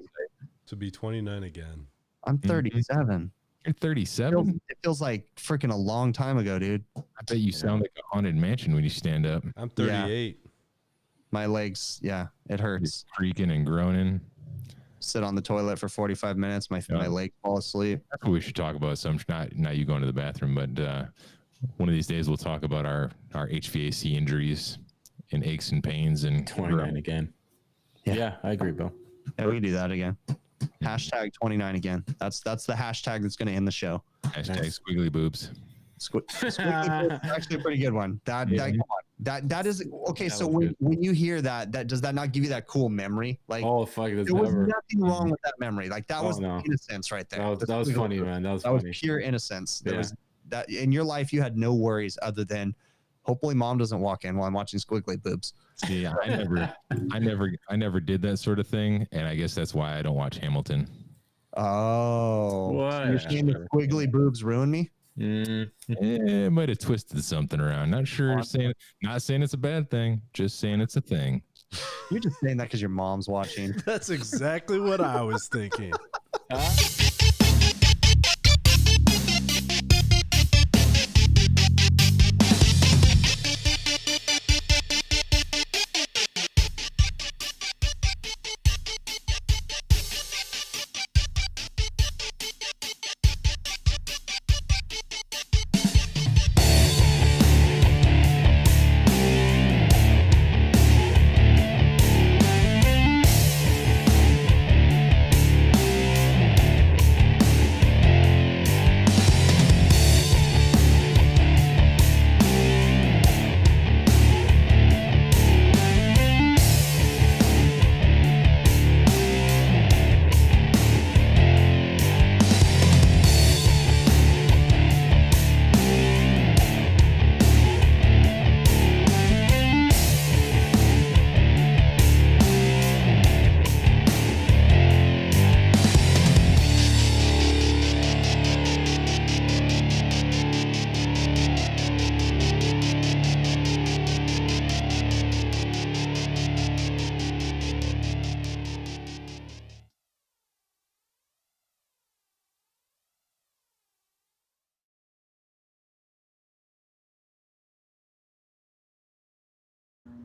To be 29 again. I'm 37. You're 37. It feels like freaking a long time ago, dude. I bet you sound like a haunted mansion when you stand up. I'm 38. My legs, yeah, it hurts. Creaking and groaning. Sit on the toilet for 45 minutes. My legs fall asleep. That's what we should talk about. Some not you going to the bathroom, but one of these days we'll talk about our HVAC injuries and aches and pains and 29 again. Yeah, I agree, Bill. Yeah, we can do that again. Hashtag 29 again. That's the hashtag that's going to end the show. Hashtag squiggly boobs. Squiggly boobs is actually a pretty good one. That is okay. So when you hear that does that not give you that cool memory? Like, oh fuck, there was nothing wrong with that memory. Like that was innocence right there. That was funny, man. That was pure innocence. There was that in your life. You had no worries other than hopefully mom doesn't walk in while I'm watching squiggly boobs. Yeah, I never did that sort of thing, and I guess that's why I don't watch Hamilton. Oh, what? So you're saying the squiggly boobs ruin me? It might have twisted something around. Not sure. Not saying it's a bad thing. Just saying it's a thing. You're just saying that because your mom's watching. That's exactly what I was thinking.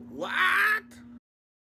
What?